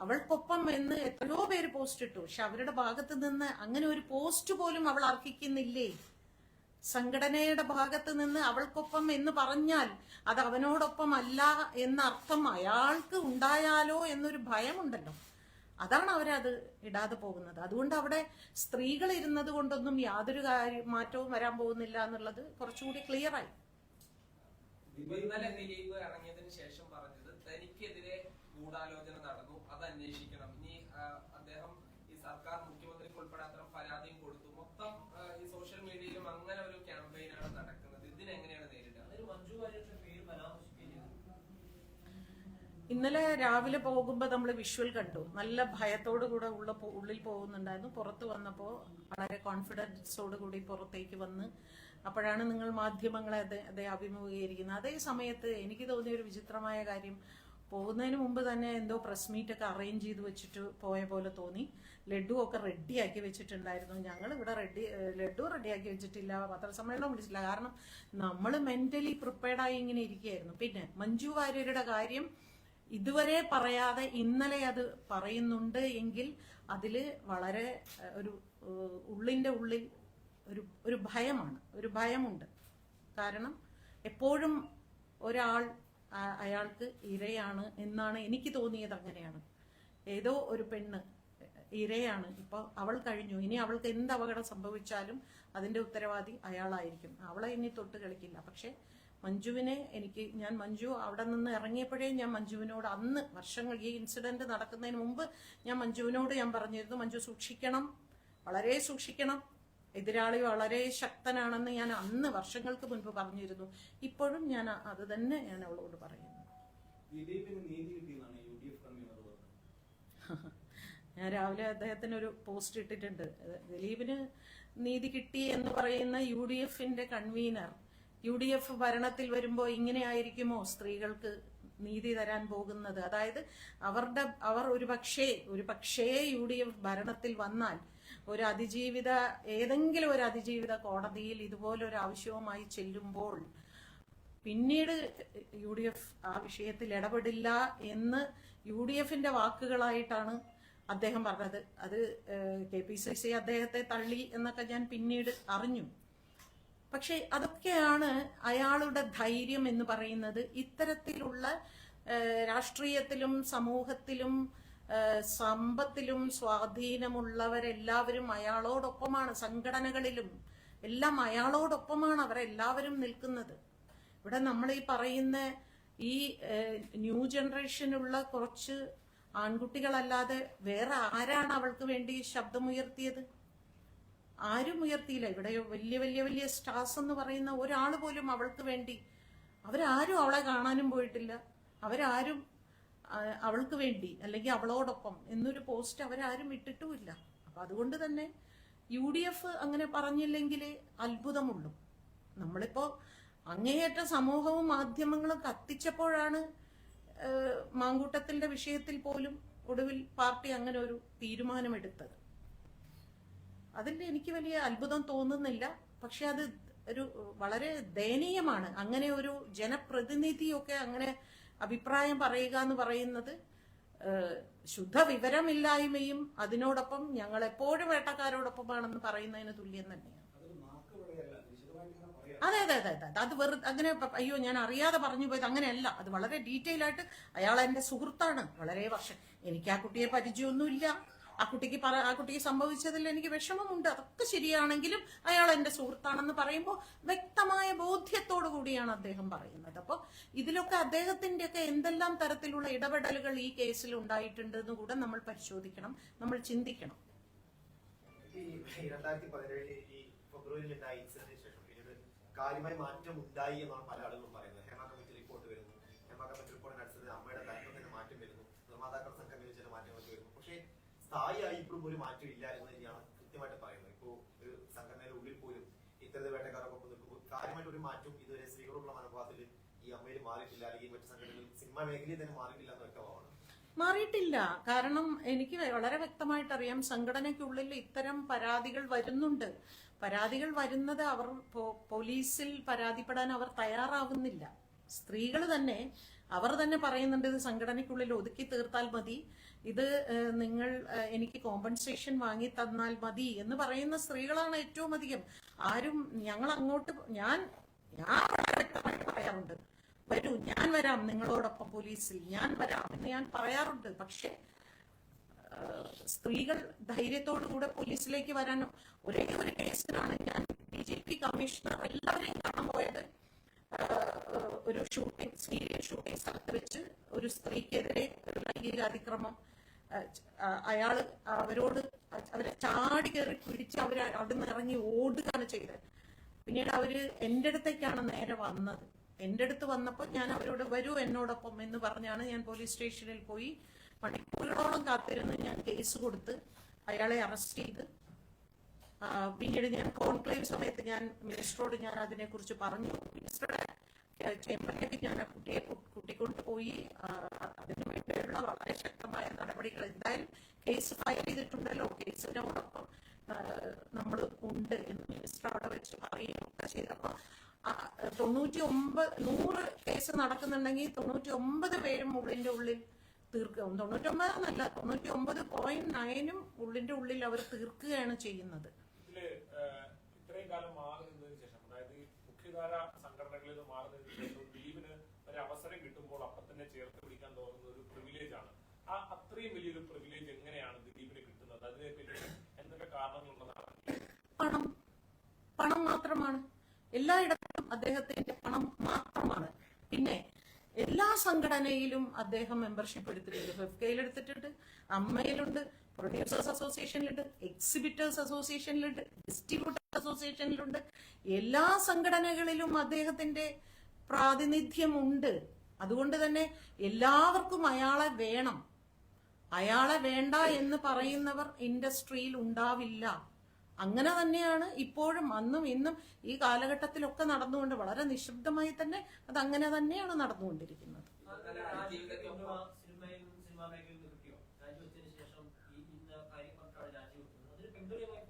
അവൾക്കൊപ്പം എന്ന് എത്രയോ പേര് പോസ്റ്റ് ഇട്ടു. പക്ഷെ അവരുടെ ഭാഗത്ത് നിന്ന് അങ്ങനെ ഒരു പോസ്റ്റ് പോലും അവൾ അർഹിക്കുന്നില്ലേ? സംഘടനയുടെ ഭാഗത്ത് നിന്ന് അവൾക്കൊപ്പം എന്ന് പറഞ്ഞാൽ അത് അവനോടൊപ്പം അല്ല എന്നർത്ഥം അയാൾക്ക് ഉണ്ടായാലോ എന്നൊരു ഭയമുണ്ടല്ലോ. അതാണ് അവരത് ഇടാതെ പോകുന്നത്. അതുകൊണ്ട് അവിടെ സ്ത്രീകൾ ഇരുന്നത് കൊണ്ടൊന്നും യാതൊരു മാറ്റവും വരാൻ പോകുന്നില്ല എന്നുള്ളത് കുറച്ചുകൂടി ക്ലിയർ ആയി. ഇന്നലെ ദിലീപ് ഇറങ്ങിയതിനു ശേഷം പറഞ്ഞത് തനിക്കെതിരെ ഗൂഢാലോചന നടന്നു, അത് അന്വേഷിക്കണം. ഇനി അദ്ദേഹം ഈ സർക്കാർ മുഖ്യമന്ത്രിക്ക് ഉൾപ്പെടെ അത്തരം പരാതിയും കൊടുത്തു. മൊത്തം ഈ സോഷ്യൽ മീഡിയയിലും അങ്ങനെ ഒരു ക്യാമ്പയിനാണ് നടക്കുന്നത്. ഇതിനെങ്ങനെയാണ് നേരിടുക? ഇന്നലെ രാവിലെ പോകുമ്പോൾ നമ്മൾ വിഷ്വൽ കണ്ടു. നല്ല ഭയത്തോടു കൂടെ ഉള്ളിൽ പോകുന്നുണ്ടായിരുന്നു. പുറത്ത് വന്നപ്പോൾ വളരെ കോൺഫിഡൻസോട് കൂടി പുറത്തേക്ക് വന്ന് അപ്പോഴാണ് നിങ്ങൾ മാധ്യമങ്ങളെ അദ്ദേഹം അഭിമുഖീകരിക്കുന്നത്. അതേ സമയത്ത് എനിക്ക് തോന്നിയ ഒരു വിചിത്രമായ കാര്യം, പോകുന്നതിന് മുമ്പ് തന്നെ എന്തോ പ്രസ് മീറ്റൊക്കെ അറേഞ്ച് ചെയ്ത് വെച്ചിട്ട് പോയ പോലെ തോന്നി. ലഡു ഒക്കെ റെഡിയാക്കി വെച്ചിട്ടുണ്ടായിരുന്നു. ഞങ്ങൾ ഇവിടെ ലഡു റെഡിയാക്കി വെച്ചിട്ടില്ല, പത്രസമ്മേളനം വിളിച്ചില്ല. കാരണം നമ്മൾ മെന്റലി പ്രിപ്പയർഡായി ഇങ്ങനെ ഇരിക്കുകയായിരുന്നു. പിന്നെ മഞ്ജു വാര്യരുടെ കാര്യം ഇതുവരെ പറയാതെ ഇന്നലെ അത് പറയുന്നുണ്ട് എങ്കിൽ അതിൽ വളരെ ഒരു ഉള്ളിൻ്റെ ഉള്ളിൽ ഒരു ഭയമാണ്, ഒരു ഭയമുണ്ട്. കാരണം എപ്പോഴും ഒരാൾ അയാൾക്ക് ഇരയാണ് എന്നാണ് എനിക്ക് തോന്നിയത്. അങ്ങനെയാണ്. ഏതോ ഒരു പെണ്ണ് ഇരയാണ്. ഇപ്പോൾ അവൾ കഴിഞ്ഞു. ഇനി അവൾക്ക് എന്ത് അപകടം സംഭവിച്ചാലും അതിന്റെ ഉത്തരവാദി അയാളായിരിക്കും. അവളെ ഇനി തൊട്ട് കളിക്കില്ല. പക്ഷെ മഞ്ജുവിനെ ഞാൻ മഞ്ജു അവിടെ നിന്ന് ഇറങ്ങിയപ്പോഴേ ഞാൻ മഞ്ജുവിനോട് അന്ന് വർഷങ്ങൾ ഈ ഇൻസിഡന്റ് നടക്കുന്നതിന് മുമ്പ് ഞാൻ മഞ്ജുവിനോട് പറഞ്ഞിരുന്നു, മഞ്ജു സൂക്ഷിക്കണം, വളരെ സൂക്ഷിക്കണം, എതിരാളി വളരെ ശക്തനാണെന്ന് ഞാൻ അന്ന് വർഷങ്ങൾക്ക് മുൻപ് പറഞ്ഞിരുന്നു. ഇപ്പോഴും ഞാൻ അത് തന്നെ ഞാൻ അവളോട് പറയുന്നു. ഞാൻ രാവിലെ അദ്ദേഹത്തിന് ഒരു പോസ്റ്റ് ഇട്ടിട്ടുണ്ട്. ദിലീപിന് നീതി കിട്ടി എന്ന് പറയുന്ന UDFന്റെ കൺവീനർ UDF ഭരണത്തിൽ വരുമ്പോൾ ഇങ്ങനെ ആയിരിക്കുമോ സ്ത്രീകൾക്ക് നീതി തരാൻ പോകുന്നത്? അതായത് അവർ ഒരു പക്ഷേ UDF ഭരണത്തിൽ വന്നാൽ ഏതെങ്കിലും ഒരു അതിജീവിത കോടതിയിൽ ഇതുപോലൊരു ആവശ്യവുമായി ചെല്ലുമ്പോൾ പിന്നീട് UDF ആ വിഷയത്തിൽ ഇടപെടില്ല എന്ന് UDFന്റെ വാക്കുകളായിട്ടാണ് അദ്ദേഹം പറഞ്ഞത്. അത് KPCC അദ്ദേഹത്തെ തള്ളി എന്നൊക്കെ ഞാൻ പിന്നീട് അറിഞ്ഞു. പക്ഷെ അതൊക്കെയാണ് അയാളുടെ ധൈര്യം എന്ന് പറയുന്നത്. ഇത്തരത്തിലുള്ള രാഷ്ട്രീയത്തിലും സമൂഹത്തിലും സമ്പത്തിലും സ്വാധീനമുള്ളവരെല്ലാവരും അയാളോടൊപ്പമാണ്. സംഘടനകളിലും എല്ലാം അയാളോടൊപ്പമാണ് അവരെല്ലാവരും നിൽക്കുന്നത്. ഇവിടെ നമ്മൾ ഈ പറയുന്ന ഈ ന്യൂ ജനറേഷനുള്ള കുറച്ച് ആൺകുട്ടികളല്ലാതെ വേറെ ആരാണ് അവൾക്ക് വേണ്ടി ശബ്ദമുയർത്തിയത്? ആരും ഉയർത്തിയില്ല. ഇവിടെ വലിയ വലിയ വലിയ സ്റ്റാർസ് എന്ന് പറയുന്ന ഒരാൾ പോലും അവൾക്ക് വേണ്ടി, അവരാരും അവളെ കാണാനും പോയിട്ടില്ല. അവരാരും അവൾക്ക് വേണ്ടി അല്ലെങ്കിൽ അവളോടൊപ്പം എന്നൊരു പോസ്റ്റ് അവരാരും ഇട്ടിട്ടുമില്ല. അപ്പൊ അതുകൊണ്ട് തന്നെ UDF അങ്ങനെ പറഞ്ഞില്ലെങ്കിലേ അത്ഭുതമുള്ളൂ. നമ്മളിപ്പോ അങ്ങേയറ്റ സമൂഹവും മാധ്യമങ്ങളും കത്തിച്ചപ്പോഴാണ് മാങ്കൂട്ടത്തിന്റെ വിഷയത്തിൽ പോലും ഒടുവിൽ പാർട്ടി അങ്ങനെ ഒരു തീരുമാനമെടുത്തത്. അതിൽ എനിക്ക് വലിയ അത്ഭുതം തോന്നുന്നില്ല. പക്ഷെ അത് ഒരു വളരെ ദയനീയമാണ്. അങ്ങനെ ഒരു ജനപ്രതിനിധിയൊക്കെ അങ്ങനെ അഭിപ്രായം പറയുക എന്ന് പറയുന്നത് ശുദ്ധ വിവരമില്ലായ്മയും അതിനോടൊപ്പം ഞങ്ങൾ എപ്പോഴും വേട്ടക്കാരോടൊപ്പമാണെന്ന് പറയുന്നതിന് തുല്യം തന്നെയാണ്. അതെ അതെ അതെ അതെ അത് അങ്ങനെ അയ്യോ ഞാൻ അറിയാതെ പറഞ്ഞു പോയത് അങ്ങനെയല്ല. അത് വളരെ ഡീറ്റെയിൽ ആയിട്ട് അയാൾ എന്റെ സുഹൃത്താണ്. വളരെ വർഷം എനിക്ക് ആ കുട്ടിയെ പരിചയമൊന്നുമില്ല. ആ കുട്ടിക്ക് സംഭവിച്ചതിൽ എനിക്ക് വിഷമമുണ്ട്. അതൊക്കെ ശരിയാണെങ്കിലും അയാൾ എന്റെ സുഹൃത്താണെന്ന് പറയുമ്പോൾ വ്യക്തമായ ബോധ്യത്തോടു കൂടിയാണ് അദ്ദേഹം പറയുന്നത്. അപ്പോൾ ഇതിലൊക്കെ അദ്ദേഹത്തിന്റെ ഒക്കെ എന്തെല്ലാം തരത്തിലുള്ള ഇടപെടലുകൾ ഈ കേസിൽ ഉണ്ടായിട്ടുണ്ട് എന്ന് കൂടെ നമ്മൾ പരിശോധിക്കണം, നമ്മൾ ചിന്തിക്കണം. ഫെബ്രുവരിയിലുണ്ടായ ഇൻസിഡന്റിന് ശേഷം പിന്നീട് കാര്യമായ മാറ്റം ഉണ്ടായി എന്നാണ് പല ആളുകളും പറയുന്നത്. ഹേമ കമ്മിറ്റി റിപ്പോർട്ട് വരുന്നു. ഹേമ കമ്മിറ്റി റിപ്പോർട്ടിനനുസരിച്ച് അമ്മയുടെ കാര്യത്തിൽ മാറ്റം വരുന്നു. നിർമ്മാതാക്കൾ സംഘടനയിൽ ചില മാറ്റങ്ങളൊക്കെ വരുന്നു. പക്ഷേ സ്ഥായിയായി ഇപ്പോഴും ഒരു മാറ്റം ഇല്ല എന്ന് തന്നെയാണ് കൃത്യമായിട്ട് പറയുന്നത്. ഇപ്പോ ഒരു സംഘടനയുടെ ഉള്ളിൽ പോലും ഇത്തരത്തിൽ വേട്ടക്കാരൊപ്പം നിൽക്കുമ്പോൾ കാര്യമായിട്ട് ഒരു മാറ്റം ഇതുവരെ സ്ത്രീകളോടുള്ള മനോഭാവത്തിൽ ഈ അമ്മയിൽ മാറിയിട്ടില്ല, അല്ലെങ്കിൽ മറ്റു സംഘടനകളിൽ സിനിമാ മേഖലയിൽ തന്നെ മാറിയിട്ടില്ല എന്ന് വ്യക്തമാണ്. മാറിയിട്ടില്ല. കാരണം എനിക്ക് വളരെ വ്യക്തമായിട്ട് അറിയാം സംഘടനയ്ക്കുള്ളിൽ ഇത്തരം പരാതികൾ വരുന്നുണ്ട്. പരാതികൾ വരുന്നത് അവർ പോലീസിൽ പരാതിപ്പെടാൻ അവർ തയ്യാറാവുന്നില്ല. സ്ത്രീകൾ തന്നെ അവർ തന്നെ പറയുന്നുണ്ട് ഇത് സംഘടനയ്ക്കുള്ളിൽ ഒതുക്കി തീർത്താൽ മതി, ഇത് നിങ്ങൾ എനിക്ക് കോമ്പൻസേഷൻ വാങ്ങി തന്നാൽ മതി എന്ന് പറയുന്ന സ്ത്രീകളാണ് ഏറ്റവും അധികം. ആരും ഞങ്ങൾ അങ്ങോട്ട് ഞാൻ വളരെ വ്യക്തമായിട്ട് പറയാറുണ്ട്, വരൂ ഞാൻ വരാം നിങ്ങളോടൊപ്പം പോലീസിൽ, ഞാൻ വരാം എന്ന് ഞാൻ പറയാറുണ്ട്. പക്ഷെ സ്ത്രീകൾ ധൈര്യത്തോടു കൂടെ പോലീസിലേക്ക് വരാനും ഒരേ ഒരു കേസിലാണ് ഞാൻ DGP കമ്മീഷണർ എല്ലാവരെയും കാണാൻ പോയത്. ഒരു സീരിയൽ ഷൂട്ടിംഗ് സ്ഥലത്ത് വെച്ച് ഒരു സ്ത്രീക്കെതിരെ ഒരു ലൈംഗിക അതിക്രമം അയാള് അവരെ ചാടി കയറി പിടിച്ച് അവര് അവിടുന്ന് ഇറങ്ങി ഓടുകയാണ് ചെയ്തത്. പിന്നീട് അവര് എന്റെ അടുത്തേക്കാണ് നേരെ വന്നത്. എന്റെ അടുത്ത് വന്നപ്പോൾ ഞാൻ അവരോട് വരൂ എന്നോടൊപ്പം എന്ന് പറഞ്ഞാണ് ഞാൻ പോലീസ് സ്റ്റേഷനിൽ പോയി മണിക്കൂറുകളോളം കാത്തിരുന്ന് ഞാൻ കേസ് കൊടുത്ത് അയാളെ അറസ്റ്റ് ചെയ്ത് പിന്നീട് ഞാൻ കോൺക്ലേവ് സമയത്ത് ഞാൻ മിനിസ്റ്ററോട് ഞാൻ അതിനെക്കുറിച്ച് പറഞ്ഞു. മിനിസ്റ്ററുടെ ചേംബറിലേക്ക് ഞാൻ ആ കുട്ടിയെ കൂട്ടിക്കൊണ്ടുപോയി അതിനു വേണ്ടിയുള്ള വളരെ ശക്തമായ നടപടികൾ എന്തായാലും കേസ് ഫയൽ ചെയ്തിട്ടുണ്ടല്ലോ, കേസിനോടൊപ്പം നമ്മൾ ഉണ്ട് എന്ന് മിനിസ്റ്റർ അവിടെ വെച്ച് പറയുകയൊക്കെ ചെയ്തപ്പോൾ 100 കേസ് നടക്കുന്നുണ്ടെങ്കിൽ 99 പേരും ഉള്ളിന്റെ ഉള്ളിൽ തീർക്കും. 99 എന്നല്ല 99.9 ഉള്ളിന്റെ ഉള്ളിൽ അവർ തീർക്കുകയാണ് ചെയ്യുന്നത്. ഇത്രയും കാലം മാറി നിന്നതിന് ശേഷം, അതായത് മുഖ്യധാര സംഘടനകളിൽ നിന്ന് മാറുന്നതിന് ശേഷം ദിലീപിന് ഒരു അവസരം കിട്ടുമ്പോൾ അപ്പം തന്നെ ചേർത്ത് പിടിക്കാൻ തോന്നുന്ന ഒരു പ്രിവിലേജ് ആണ്. അത്രയും വലിയൊരു പ്രിവിലേജ് എങ്ങനെയാണ് ദിലീപിന് കിട്ടുന്നത്? അതിനെപ്പറ്റി എന്തൊക്കെ കാരണങ്ങളുള്ളതാണ്? പണം മാത്രമാണ്. എല്ലായിടത്തും അദ്ദേഹത്തിന്റെ പണം മാത്രമാണ്. പിന്നെ എല്ലാ സംഘടനയിലും അദ്ദേഹം മെമ്പർഷിപ്പ് എടുത്തിട്ടുണ്ട്. ഫെഫ്കയിൽ എടുത്തിട്ടുണ്ട്, അമ്മയിലുണ്ട്, പ്രൊഡ്യൂസേഴ്സ് അസോസിയേഷനിലുണ്ട്, എക്സിബിറ്റേഴ്സ് അസോസിയേഷനിലുണ്ട്, ഡിസ്ട്രിബ്യൂട്ടേഴ്സ് അസോസിയേഷനിലുണ്ട്. എല്ലാ സംഘടനകളിലും അദ്ദേഹത്തിന്റെ പ്രാതിനിധ്യമുണ്ട്. അതുകൊണ്ട് തന്നെ എല്ലാവർക്കും അയാളെ വേണം. അയാളെ വേണ്ട എന്ന് പറയുന്നവർ ഇൻഡസ്ട്രിയിൽ ഉണ്ടാവില്ല. അങ്ങനെ തന്നെയാണ് ഇപ്പോഴും അന്നും ഇന്നും ഈ കാലഘട്ടത്തിലൊക്കെ നടന്നുകൊണ്ട് വളരെ നിശബ്ദമായി തന്നെ അത് അങ്ങനെ തന്നെയാണ് നടന്നുകൊണ്ടിരിക്കുന്നത്. സിനിമാ മേഖലയിൽ നിന്ന് കിട്ടിയോ? രാജിവെച്ചതിന് ശേഷം ഈ ഇന്ന കാര്യം പറഞ്ഞാണ് രാജിവെക്കുന്നത്. അതിന് പിന്തുണയുമായി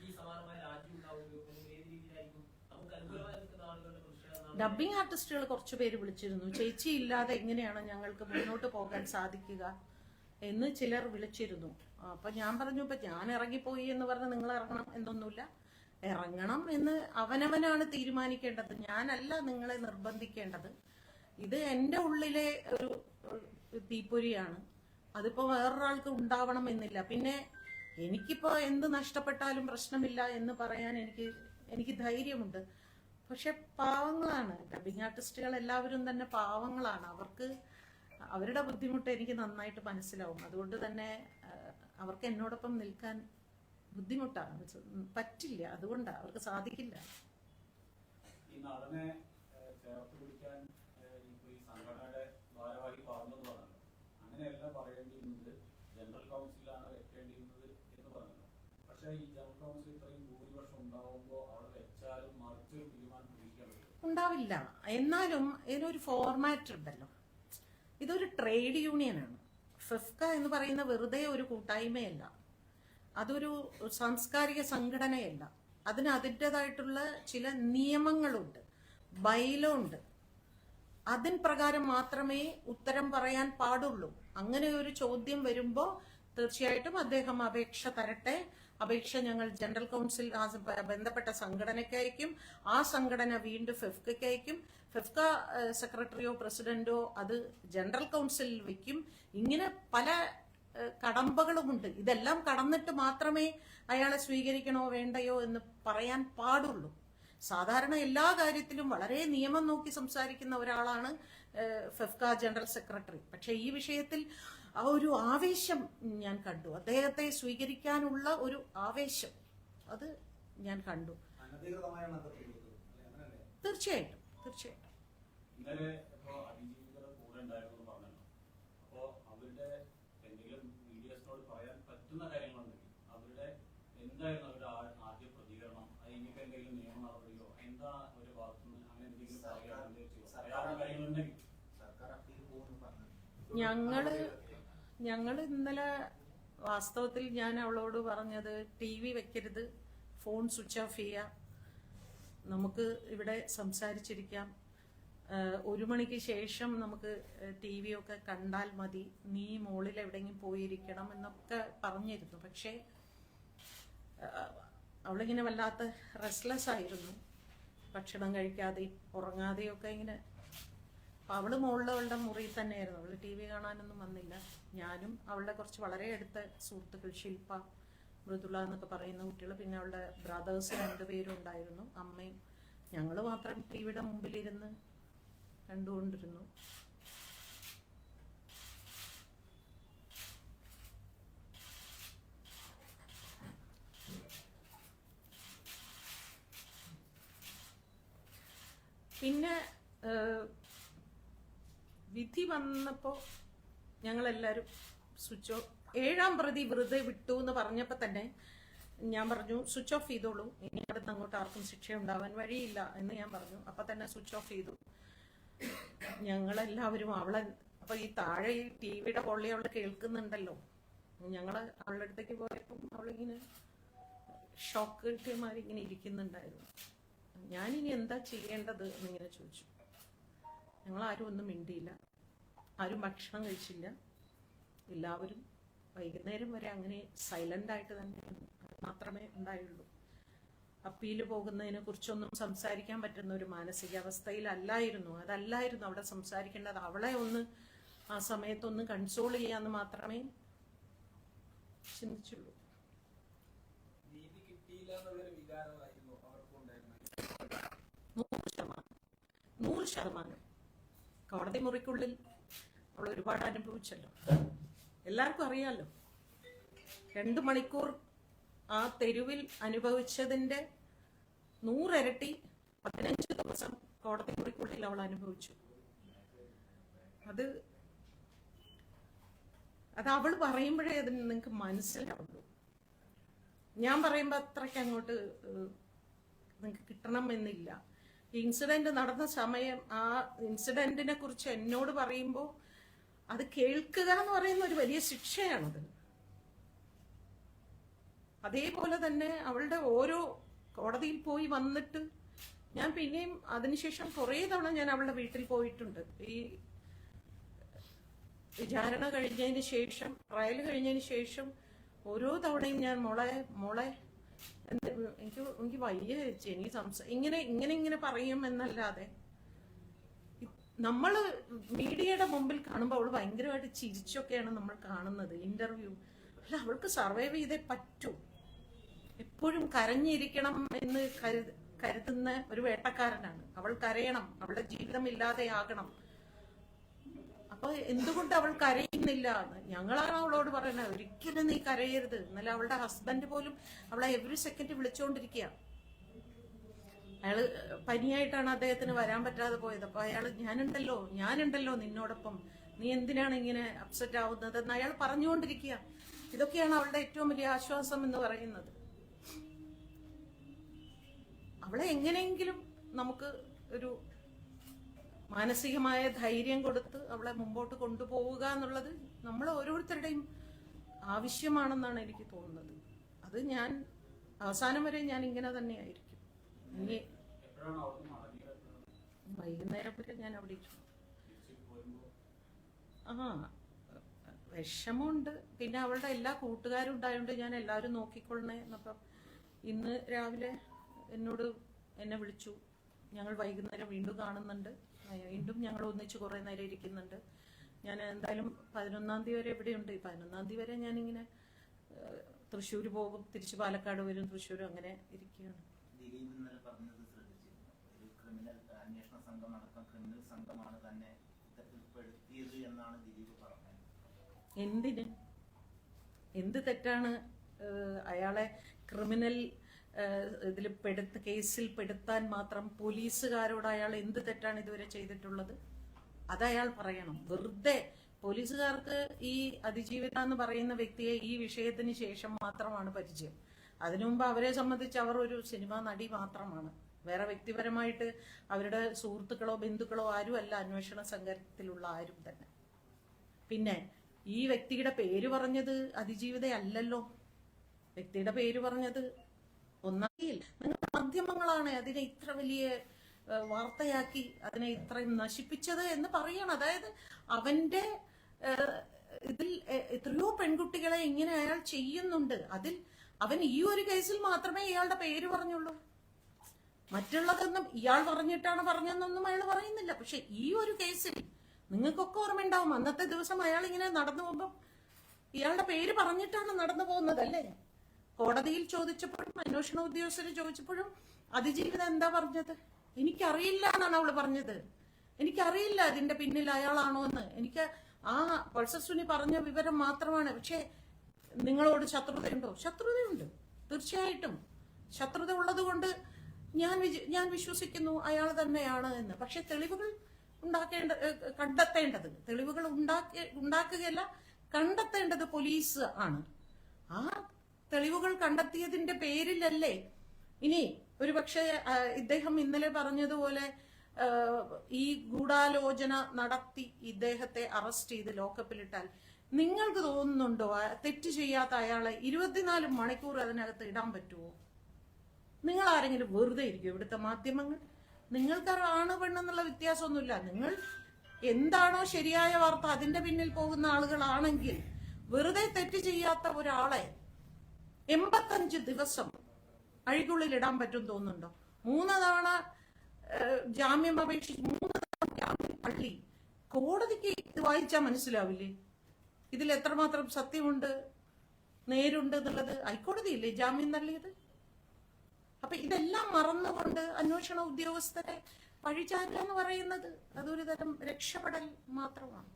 ഈ സമാനമായ രാജി ഉണ്ടാവുകയോ അല്ലെങ്കിൽ ഏത് രീതിയിലായിരിക്കും നമുക്ക് അനുകൂലമായി നിൽക്കുന്ന ആളുകളുടെ പ്രതിഷേധം? ഡബ്ബിംഗ് ആർട്ടിസ്റ്റുകൾ കുറച്ചു പേര് വിളിച്ചിരുന്നു. ചേച്ചി ഇല്ലാതെ എങ്ങനെയാണ് ഞങ്ങൾക്ക് മുന്നോട്ട് പോകാൻ സാധിക്കുക എന്ന് ചിലർ വിളിച്ചിരുന്നു. അപ്പൊ ഞാൻ പറഞ്ഞു, ഇപ്പൊ ഞാൻ ഇറങ്ങിപ്പോയി എന്ന് പറഞ്ഞ് നിങ്ങൾ ഇറങ്ങണം എന്നൊന്നുമില്ല. ഇറങ്ങണം എന്ന് അവനവനാണ് തീരുമാനിക്കേണ്ടത്. ഞാനല്ല നിങ്ങളെ നിർബന്ധിക്കേണ്ടത്. ഇത് എൻ്റെ ഉള്ളിലെ ഒരു തീപ്പൊരിയാണ്. അതിപ്പോ വേറൊരാൾക്ക് ഉണ്ടാവണം എന്നില്ല. പിന്നെ എനിക്കിപ്പോ എന്ത് നഷ്ടപ്പെട്ടാലും പ്രശ്നമില്ല എന്ന് പറയാൻ എനിക്ക് ധൈര്യമുണ്ട്. പക്ഷെ പാവങ്ങളാണ് ഡബ്ബിംഗ് ആർട്ടിസ്റ്റുകൾ, എല്ലാവരും തന്നെ പാവങ്ങളാണ്. അവരുടെ ബുദ്ധിമുട്ട് എനിക്ക് നന്നായിട്ട് മനസ്സിലാവും. അതുകൊണ്ട് തന്നെ അവർക്ക് എന്നോടൊപ്പം നിൽക്കാൻ ബുദ്ധിമുട്ടാണ്, പറ്റില്ല. അതുകൊണ്ടാണ് അവർക്ക് സാധിക്കില്ല. ഈ നടനെ ചേർത്ത് പിടിക്കാൻ ഈ സംഘടനയുടെ ഭാരവാഹി പറഞ്ഞെന്ന് പറഞ്ഞല്ലോ. അങ്ങനെയല്ല പറയേണ്ടിയിരുന്നത്, ജനറൽ കൗൺസിലാണ് വെക്കേണ്ടിയിരുന്നത് എന്ന് പറഞ്ഞല്ലോ. പക്ഷെ ഈ ജനറൽ കൗൺസിൽ ഇത്രയും ഭൂരിപക്ഷം ഉണ്ടാവുമ്പോൾ അവിടെ വെച്ചാലും മറിച്ച് തീരുമാനം പിടിക്കാൻ പറ്റും ഉണ്ടാവില്ല. എന്നാലും ഇതിനൊരു ഫോർമാറ്റ് ഉണ്ടല്ലോ. ഇതൊരു ട്രേഡ് യൂണിയനാണ്. ഫെഫ്ക എന്ന് പറയുന്ന വെറുതെ ഒരു കൂട്ടായ്മയല്ല, അതൊരു സാംസ്കാരിക സംഘടനയല്ല. അതിന് അതിൻ്റെതായിട്ടുള്ള ചില നിയമങ്ങളുണ്ട്, ബൈലോ ഉണ്ട്. അതിൻ പ്രകാരം മാത്രമേ ഉത്തരം പറയാൻ പാടുള്ളൂ. അങ്ങനെ ഒരു ചോദ്യം വരുമ്പോൾ തീർച്ചയായിട്ടും അദ്ദേഹം അപേക്ഷ തരട്ടെ. അപേക്ഷ ഞങ്ങൾ ജനറൽ കൗൺസിൽ ബന്ധപ്പെട്ട സംഘടനയ്ക്ക് അയക്കും. ആ സംഘടന വീണ്ടും ഫെഫ്കയ്ക്ക് അയക്കും. ഫെഫ്ക സെക്രട്ടറിയോ പ്രസിഡന്റോ അത് ജനറൽ കൗൺസിലിൽ വയ്ക്കും. ഇങ്ങനെ പല കടമ്പകളുമുണ്ട്. ഇതെല്ലാം കടന്നിട്ട് മാത്രമേ അയാളെ സ്വീകരിക്കണോ വേണ്ടയോ എന്ന് പറയാൻ പാടുള്ളൂ. സാധാരണ എല്ലാ കാര്യത്തിലും വളരെ നിയമം നോക്കി സംസാരിക്കുന്ന ഒരാളാണ് ഫെഫ്ക ജനറൽ സെക്രട്ടറി. പക്ഷെ ഈ വിഷയത്തിൽ ആ ഒരു ആവേശം ഞാൻ കണ്ടു. അദ്ദേഹത്തെ സ്വീകരിക്കാനുള്ള ഒരു ആവേശം അത് ഞാൻ കണ്ടു. തീർച്ചയായിട്ടും തീർച്ചയായിട്ടും. ഇന്നലെ ഇപ്പോ അതിജീവിതരുടെ കൂടെ ഉണ്ടായിരുന്നു പറഞ്ഞല്ലോ. അപ്പോ അവരുടെ എന്തെങ്കിലും മീഡിയസിനോട് പറയാൻ പറ്റുന്ന കാര്യങ്ങളുണ്ടെങ്കിൽ അവരുടെ എന്തായിരുന്നു അവരുടെ ആദ്യ പ്രതികരണം? ഇനിയിപ്പോ എന്തെങ്കിലും നിയമ നടപടിയോ എന്താ ഒരു ഭാഗത്തുനിന്ന് അങ്ങനെ എന്തെങ്കിലും പറയാനുള്ള കാര്യങ്ങളുണ്ടെങ്കിൽ ഞങ്ങള് ഇന്നലെ വാസ്തവത്തിൽ ഞാൻ അവളോട് പറഞ്ഞത്, TV വെക്കരുത്, ഫോൺ സ്വിച്ച് ഓഫ് ചെയ്യുക, നമുക്ക് ഇവിടെ സംസാരിച്ചിരിക്കാം, 1 മണിക്ക് ശേഷം നമുക്ക് TV ഒക്കെ കണ്ടാൽ മതി, നീ മോളിൽ എവിടെയെങ്കിലും പോയിരിക്കണം എന്നൊക്കെ പറഞ്ഞിരുന്നു. പക്ഷേ അവളിങ്ങനെ വല്ലാത്ത റെസ്റ്റ്ലെസ് ആയിരുന്നു, ഭക്ഷണം കഴിക്കാതെയും ഉറങ്ങാതെയും ഒക്കെ ഇങ്ങനെ. അപ്പം അവള് അവളുടെ മുറിയിൽ തന്നെയായിരുന്നു. അവള് TV കാണാനൊന്നും വന്നില്ല. ഞാനും അവളുടെ കുറച്ച് വളരെ അടുത്ത സുഹൃത്തുക്കൾ, ശില്പ, മൃദുല എന്നൊക്കെ പറയുന്ന കുട്ടികൾ, പിന്നെ അവളുടെ ബ്രദേഴ്സ് 2 പേരും ഉണ്ടായിരുന്നു, അമ്മയും. ഞങ്ങൾ മാത്രം TVയുടെ മുമ്പിലിരുന്ന് കണ്ടുകൊണ്ടിരുന്നു. പിന്നെ വിധി വന്നപ്പോൾ ഞങ്ങളെല്ലാവരും സ്വിച്ച് ഓഫ്, 7-ാം പ്രതി വെറുതെ വിട്ടു എന്ന് പറഞ്ഞപ്പോൾ തന്നെ ഞാൻ പറഞ്ഞു സ്വിച്ച് ഓഫ് ചെയ്തോളൂ, ഇനി അടുത്ത് അങ്ങോട്ട് ആർക്കും ശിക്ഷ ഉണ്ടാവാൻ വഴിയില്ല എന്ന് ഞാൻ പറഞ്ഞു. അപ്പം തന്നെ സ്വിച്ച് ഓഫ് ചെയ്തു ഞങ്ങളെല്ലാവരും. അപ്പോൾ ഈ താഴെ ഈ TVയുടെ പൊള്ളി അവൾ കേൾക്കുന്നുണ്ടല്ലോ. ഞങ്ങൾ അവളുടെ അടുത്തേക്ക് പോയപ്പം അവളിങ്ങനെ ഷോക്ക് കിട്ടിയമാരിങ്ങനെ ഇരിക്കുന്നുണ്ടായിരുന്നു. ഞാനിനി എന്താ ചെയ്യേണ്ടത് എന്നിങ്ങനെ ചോദിച്ചു. ഞങ്ങളാരും ഒന്നും മിണ്ടിയില്ല, ആരും ഭക്ഷണം കഴിച്ചില്ല. എല്ലാവരും വൈകുന്നേരം വരെ അങ്ങനെ സൈലൻ്റായിട്ട് തന്നെ മാത്രമേ ഉണ്ടായുള്ളൂ. അപ്പീല് പോകുന്നതിനെ കുറിച്ചൊന്നും സംസാരിക്കാൻ പറ്റുന്ന ഒരു മാനസികാവസ്ഥയിലല്ലായിരുന്നു. അതല്ലായിരുന്നു അവിടെ സംസാരിക്കേണ്ടത്. അവളെ ഒന്ന് ആ സമയത്തൊന്ന് കൺസോൾ ചെയ്യാന്ന് മാത്രമേ ചിന്തിച്ചുള്ളൂ. നീതി കിട്ടിയില്ല എന്നുള്ളൊരു വികാരമായിരുന്നു അവർക്കും ഉണ്ടായിരുന്നത്. 100% കോടതി മുറിക്കുള്ളിൽ അവൾ ഒരുപാട് അനുഭവിച്ചല്ലോ. എല്ലാവർക്കും അറിയാലോ, 2 മണിക്കൂർ ആ തെരുവിൽ അനുഭവിച്ചതിൻ്റെ 100 ഇരട്ടി 15 ദിവസം കോടതി മുറിക്കുള്ളിൽ അവൾ അനുഭവിച്ചു. അത് അവൾ പറയുമ്പോഴേ അതിന് നിങ്ങൾക്ക് മനസ്സിലാവുള്ളൂ. ഞാൻ പറയുമ്പോൾ അത്രയ്ക്ക് അങ്ങോട്ട് നിങ്ങൾക്ക് കിട്ടണം എന്നില്ല. ഈ ഇൻസിഡന്റ് നടന്ന സമയം, ആ ഇൻസിഡന്റിനെ കുറിച്ച് എന്നോട് പറയുമ്പോൾ അത് കേൾക്കുക എന്ന് പറയുന്ന ഒരു വലിയ ശിക്ഷയാണത്. അതേപോലെ തന്നെ അവളുടെ ഓരോ കോടതിയിൽ പോയി വന്നിട്ട് ഞാൻ പിന്നെയും അതിനുശേഷം കുറേ തവണ ഞാൻ അവളുടെ വീട്ടിൽ പോയിട്ടുണ്ട്. ഈ വിചാരണ കഴിഞ്ഞതിന് ശേഷം, ട്രയൽ കഴിഞ്ഞതിന് ശേഷം ഓരോ തവണയും ഞാൻ മോളെ എനിക്ക് വയ്യ ചേച്ചി, എനിക്ക് ഇങ്ങനെ പറയും എന്നല്ലാതെ, നമ്മള് മീഡിയയുടെ മുമ്പിൽ കാണുമ്പോൾ അവള് ഭയങ്കരമായിട്ട് ചിരിച്ചൊക്കെയാണ് നമ്മൾ കാണുന്നത് ഇന്റർവ്യൂ. അല്ല, അവൾക്ക് സർവൈവ് ചെയ്തേ പറ്റൂ. എപ്പോഴും കരഞ്ഞിരിക്കണം എന്ന് കരുതുന്ന ഒരു വേട്ടക്കാരനാണ്. അവൾ കരയണം, അവളുടെ ജീവിതം ഇല്ലാതെയാകണം. അപ്പൊ എന്തുകൊണ്ട് അവൾ കരയുന്നില്ല എന്ന് ഞങ്ങളാണ് അവളോട് പറയുന്നത്. ഒരിക്കലും നീ കരയരുത്. എന്നാലും അവളുടെ ഹസ്ബൻഡ് പോലും അവളെ എവറി സെക്കൻഡ് വിളിച്ചുകൊണ്ടിരിക്കുക. അയാള് പനിയായിട്ടാണ് അദ്ദേഹത്തിന് വരാൻ പറ്റാതെ പോയത്. അപ്പൊ അയാള് ഞാനുണ്ടല്ലോ നിന്നോടൊപ്പം, നീ എന്തിനാണ് ഇങ്ങനെ അപ്സെറ്റ് ആവുന്നത് എന്ന് അയാൾ പറഞ്ഞുകൊണ്ടിരിക്കുക. ഇതൊക്കെയാണ് അവളുടെ ഏറ്റവും വലിയ ആശ്വാസം എന്ന് പറയുന്നത്. അവളെ എങ്ങനെയെങ്കിലും നമുക്ക് ഒരു മാനസികമായ ധൈര്യം കൊടുത്ത് അവളെ മുമ്പോട്ട് കൊണ്ടുപോവുക എന്നുള്ളത് നമ്മൾ ഓരോരുത്തരുടെയും ആവശ്യമാണെന്നാണ് എനിക്ക് തോന്നുന്നത്. അത് ഞാൻ അവസാനം വരെ ഞാൻ ഇങ്ങനെ തന്നെയായിരിക്കും. ഇനി വൈകുന്നേരം വരെ ഞാൻ അവിടെ വിഷമമുണ്ട്. പിന്നെ അവളുടെ എല്ലാ കൂട്ടുകാരും ഉണ്ടായതുകൊണ്ട് ഞാൻ എല്ലാവരും നോക്കിക്കൊള്ളണേ എന്നപ്പം ഇന്ന് രാവിലെ എന്നെ വിളിച്ചു. ഞങ്ങൾ വൈകുന്നേരം വീണ്ടും കാണുന്നുണ്ട്, വീണ്ടും ഞങ്ങൾ ഒന്നിച്ച് കുറേ നേരം ഇരിക്കുന്നുണ്ട്. ഞാൻ എന്തായാലും 11-ാം തീയതി വരെ ഇവിടെയുണ്ട്. 11-ാം തീയതി വരെ ഞാനിങ്ങനെ തൃശ്ശൂർ പോകും, തിരിച്ച് പാലക്കാട് വരും, തൃശ്ശൂർ, അങ്ങനെ ഇരിക്കുകയാണ്. ദിലീപ് ഇന്നലെ പറഞ്ഞത് ശ്രദ്ധിച്ചിരുന്നു. ഒരു ക്രിമിനൽ അന്വേഷണ സംഘം അടക്കം ക്രിമിനൽ സംഘമാണ് തന്നെ കുറ്റപ്പെടുത്തിയത് എന്നാണ് ദിലീപ് പറഞ്ഞത്. എന്തിന്? എന്ത് തെറ്റാണ് അയാളെ ക്രിമിനൽ കേസിൽ പെടുത്താൻ മാത്രം പോലീസുകാരോട് അയാൾ എന്ത് തെറ്റാണ് ഇതുവരെ ചെയ്തിട്ടുള്ളത്? അത് അയാൾ പറയണം. വെറുതെ പോലീസുകാർക്ക് ഈ അതിജീവിത എന്ന് പറയുന്ന വ്യക്തിയെ ഈ വിഷയത്തിന് ശേഷം മാത്രമാണ് പരിചയം. അതിനു മുമ്പ് അവരെ സംബന്ധിച്ച് അവർ ഒരു സിനിമാ നടി മാത്രമാണ്. വേറെ വ്യക്തിപരമായിട്ട് അവരുടെ സുഹൃത്തുക്കളോ ബന്ധുക്കളോ ആരും അല്ല അന്വേഷണ സംഘത്തിലുള്ള ആരും തന്നെ. പിന്നെ ഈ വ്യക്തിയുടെ പേര് പറഞ്ഞത് അതിജീവിതയല്ലല്ലോ. വ്യക്തിയുടെ പേര് പറഞ്ഞത് ഒന്നായിൽ നിങ്ങൾ മാധ്യമങ്ങളാണ് അതിനെ ഇത്ര വലിയ വാർത്തയാക്കി അതിനെ ഇത്രയും നശിപ്പിച്ചത് എന്ന് പറയണം. അതായത് അവന്റെ ഇതിൽ എത്രയോ പെൺകുട്ടികളെ ഇങ്ങനെ അയാൾ ചെയ്യുന്നുണ്ട്. അതിൽ അവൻ ഈ ഒരു കേസിൽ മാത്രമേ ഇയാളുടെ പേര് പറഞ്ഞുള്ളൂ. മറ്റുള്ളതൊന്നും ഇയാൾ പറഞ്ഞതെന്നൊന്നും അയാൾ പറയുന്നില്ല. പക്ഷെ ഈ ഒരു കേസിൽ നിങ്ങൾക്കൊക്കെ ഓർമ്മയുണ്ടാവും, അന്നത്തെ ദിവസം അയാൾ ഇങ്ങനെ നടന്നു പോകുമ്പോൾ ഇയാളുടെ പേര് പറഞ്ഞിട്ടാണ് നടന്നു പോകുന്നത് അല്ലേ? കോടതിയിൽ ചോദിച്ചപ്പോഴും അന്വേഷണ ഉദ്യോഗസ്ഥർ ചോദിച്ചപ്പോഴും അതിജീവിത എന്താ പറഞ്ഞത്? എനിക്കറിയില്ല എന്നാണ് അവള് പറഞ്ഞത്. എനിക്കറിയില്ല അതിന്റെ പിന്നിൽ അയാളാണോ എന്ന്. എനിക്ക് ആ പൾസസുനി പറഞ്ഞ വിവരം മാത്രമാണ്. പക്ഷെ നിങ്ങളോട് ശത്രുതയുണ്ടോ? ശത്രുതയുണ്ട്, തീർച്ചയായിട്ടും ശത്രുത ഉള്ളത് കൊണ്ട് ഞാൻ വിശ്വസിക്കുന്നു അയാൾ തന്നെയാണ് എന്ന്. പക്ഷെ തെളിവുകൾ കണ്ടെത്തേണ്ടത്, തെളിവുകൾ ഉണ്ടാക്കുകയല്ല, കണ്ടെത്തേണ്ടത് പോലീസ് ആണ്. ആ തെളിവുകൾ കണ്ടെത്തിയതിന്റെ പേരിലല്ലേ ഇനി ഒരുപക്ഷെ ഇദ്ദേഹം ഇന്നലെ പറഞ്ഞതുപോലെ ഈ ഗൂഢാലോചന നടത്തി ഇദ്ദേഹത്തെ അറസ്റ്റ് ചെയ്ത് ലോക്കപ്പിലിട്ടാൽ നിങ്ങൾക്ക് തോന്നുന്നുണ്ടോ തെറ്റ് ചെയ്യാത്ത അയാളെ 24 മണിക്കൂർ അതിനകത്ത് ഇടാൻ പറ്റുമോ? നിങ്ങൾ ആരെങ്കിലും വെറുതെ ഇരിക്കും? ഇവിടുത്തെ മാധ്യമങ്ങൾ നിങ്ങൾക്ക് ആണ് പെണ്ണെന്നുള്ള വ്യത്യാസമൊന്നുമില്ല. നിങ്ങൾ എന്താണോ ശരിയായ വാർത്ത അതിന്റെ പിന്നിൽ പോകുന്ന ആളുകളാണെങ്കിൽ വെറുതെ തെറ്റ് ചെയ്യാത്ത ഒരാളെ 85 ദിവസം അഴികുള്ളിൽ ഇടാൻ പറ്റും തോന്നുന്നുണ്ടോ? 3 തവണ ജാമ്യം അപേക്ഷിച്ച് 3 തവണ ജാമ്യം തള്ളി. കോടതിക്ക് ഇത് വായിച്ചാൽ മനസ്സിലാവില്ലേ ഇതിൽ എത്രമാത്രം സത്യമുണ്ട്, നേരുണ്ട് എന്നുള്ളത്? ഹൈക്കോടതിയില്ലേ ജാമ്യം തള്ളിയത്? അപ്പൊ ഇതെല്ലാം മറന്നുകൊണ്ട് അന്വേഷണ ഉദ്യോഗസ്ഥരെ പഴിചാരുക എന്ന് പറയുന്നത് അതൊരു തരം രക്ഷപ്പെടൽ മാത്രമാണ്.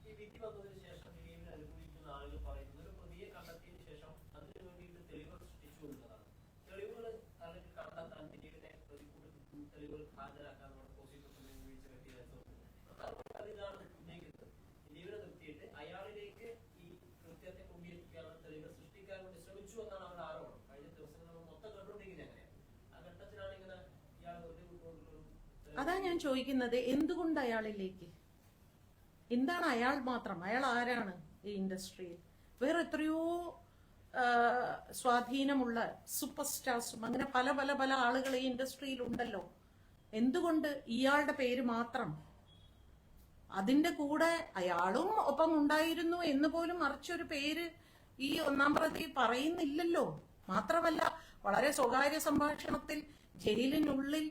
ഈ വിധി വന്നതിന് ശേഷം ദിലീപിനെ അനുകൂലിക്കുന്ന ആളുകൾ പറയുന്നത് ഒരു പ്രതിയെ കണ്ടെത്തിയതിനു ശേഷം അതിനു വേണ്ടിയിട്ട് തെളിവുകൾ സൃഷ്ടിച്ചു എന്നതാണ്. തെളിവുകൾ അല്ലെങ്കിൽ കണ്ടെത്താൻ ദിലീപിനെ തെളിവുകൾ ഹാജരാക്കാൻ നമ്മുടെ പ്രോസിക്യൂഷനെ വീഴ്ച പറ്റിയതാണ് ഉന്നയിക്കുന്നത്. ദിലീപിനെ നിർത്തിയിട്ട് അയാളിലേക്ക് ഈ കൃത്യത്തെ കൊണ്ടിരിക്കാനുള്ള തെളിവുകൾ സൃഷ്ടിക്കാൻ വേണ്ടി ശ്രമിച്ചു എന്നാണ് അവരുടെ ആരോപണം. കഴിഞ്ഞ അതാ ഞാൻ ചോദിക്കുന്നത്, എന്തുകൊണ്ട് അയാളിലേക്ക്? എന്താണ് അയാൾ മാത്രം? അയാൾ ആരാണ് ഈ ഇൻഡസ്ട്രിയിൽ? വേറെ എത്രയോ സ്വാധീനമുള്ള സൂപ്പർ സ്റ്റാർസും അങ്ങനെ പല പല പല ആളുകൾ ഈ ഇൻഡസ്ട്രിയിൽ ഉണ്ടല്ലോ. എന്തുകൊണ്ട് ഇയാളുടെ പേര് മാത്രം? അതിന്റെ കൂടെ അയാളും ഒപ്പം ഉണ്ടായിരുന്നു എന്ന് പോലും മറിച്ചൊരു പേര് ഈ ഒന്നാം പ്രതി പറയുന്നില്ലല്ലോ. മാത്രമല്ല, വളരെ സ്വകാര്യ സംഭാഷണത്തിൽ ജയിലിനുള്ളിൽ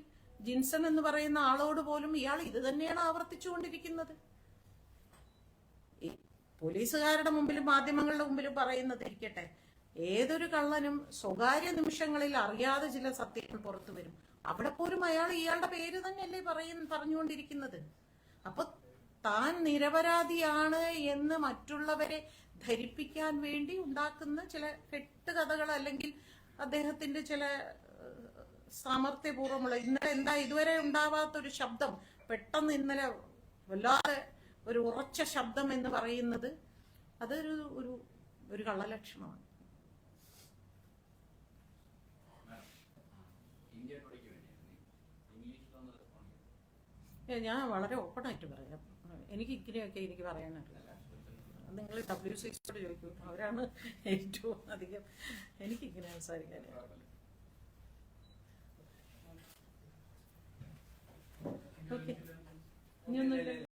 ജിൻസൺ എന്ന് പറയുന്ന ആളോട് പോലും ഇയാൾ ഇത് തന്നെയാണ് ആവർത്തിച്ചുകൊണ്ടിരിക്കുന്നത്. പോലീസുകാരുടെ മുമ്പിലും മാധ്യമങ്ങളുടെ മുമ്പിലും പറയുന്നത് ഇരിക്കട്ടെ, ഏതൊരു കള്ളനും സ്വകാര്യ നിമിഷങ്ങളിൽ അറിയാതെ ചില സത്യങ്ങൾ പുറത്തു വരും. അവിടെ പോലും അയാൾ ഇയാളുടെ പേര് തന്നെയല്ലേ പറഞ്ഞുകൊണ്ടിരിക്കുന്നത്. അപ്പൊ താൻ നിരപരാധിയാണ് എന്ന് മറ്റുള്ളവരെ ധരിപ്പിക്കാൻ വേണ്ടി ഉണ്ടാക്കുന്ന ചില കെട്ടുകഥകൾ, അല്ലെങ്കിൽ അദ്ദേഹത്തിന്റെ ചില സാമർത്ഥ്യപൂർവ്വമുള്ള, ഇന്നലെ ഇതുവരെ ഉണ്ടാവാത്തൊരു ശബ്ദം പെട്ടെന്ന് ഇന്നലെ വല്ലാതെ ഒരു ഉറച്ച ശബ്ദം എന്ന് പറയുന്നത് അതൊരു ഒരു കള്ളലക്ഷണമാണ്. ഞാൻ വളരെ ഓപ്പണായിട്ട് പറയാം, എനിക്ക് ഇങ്ങനെയൊക്കെ എനിക്ക് പറയാനറിയില്ല. നിങ്ങൾ WCCയോട് ചോദിക്കൂ, അവരാണ് ഏറ്റവും അധികം എനിക്കിങ്ങനെ സംസാരിക്കാൻ. ഓക്കെ, ഇനിയൊന്നുമില്ല.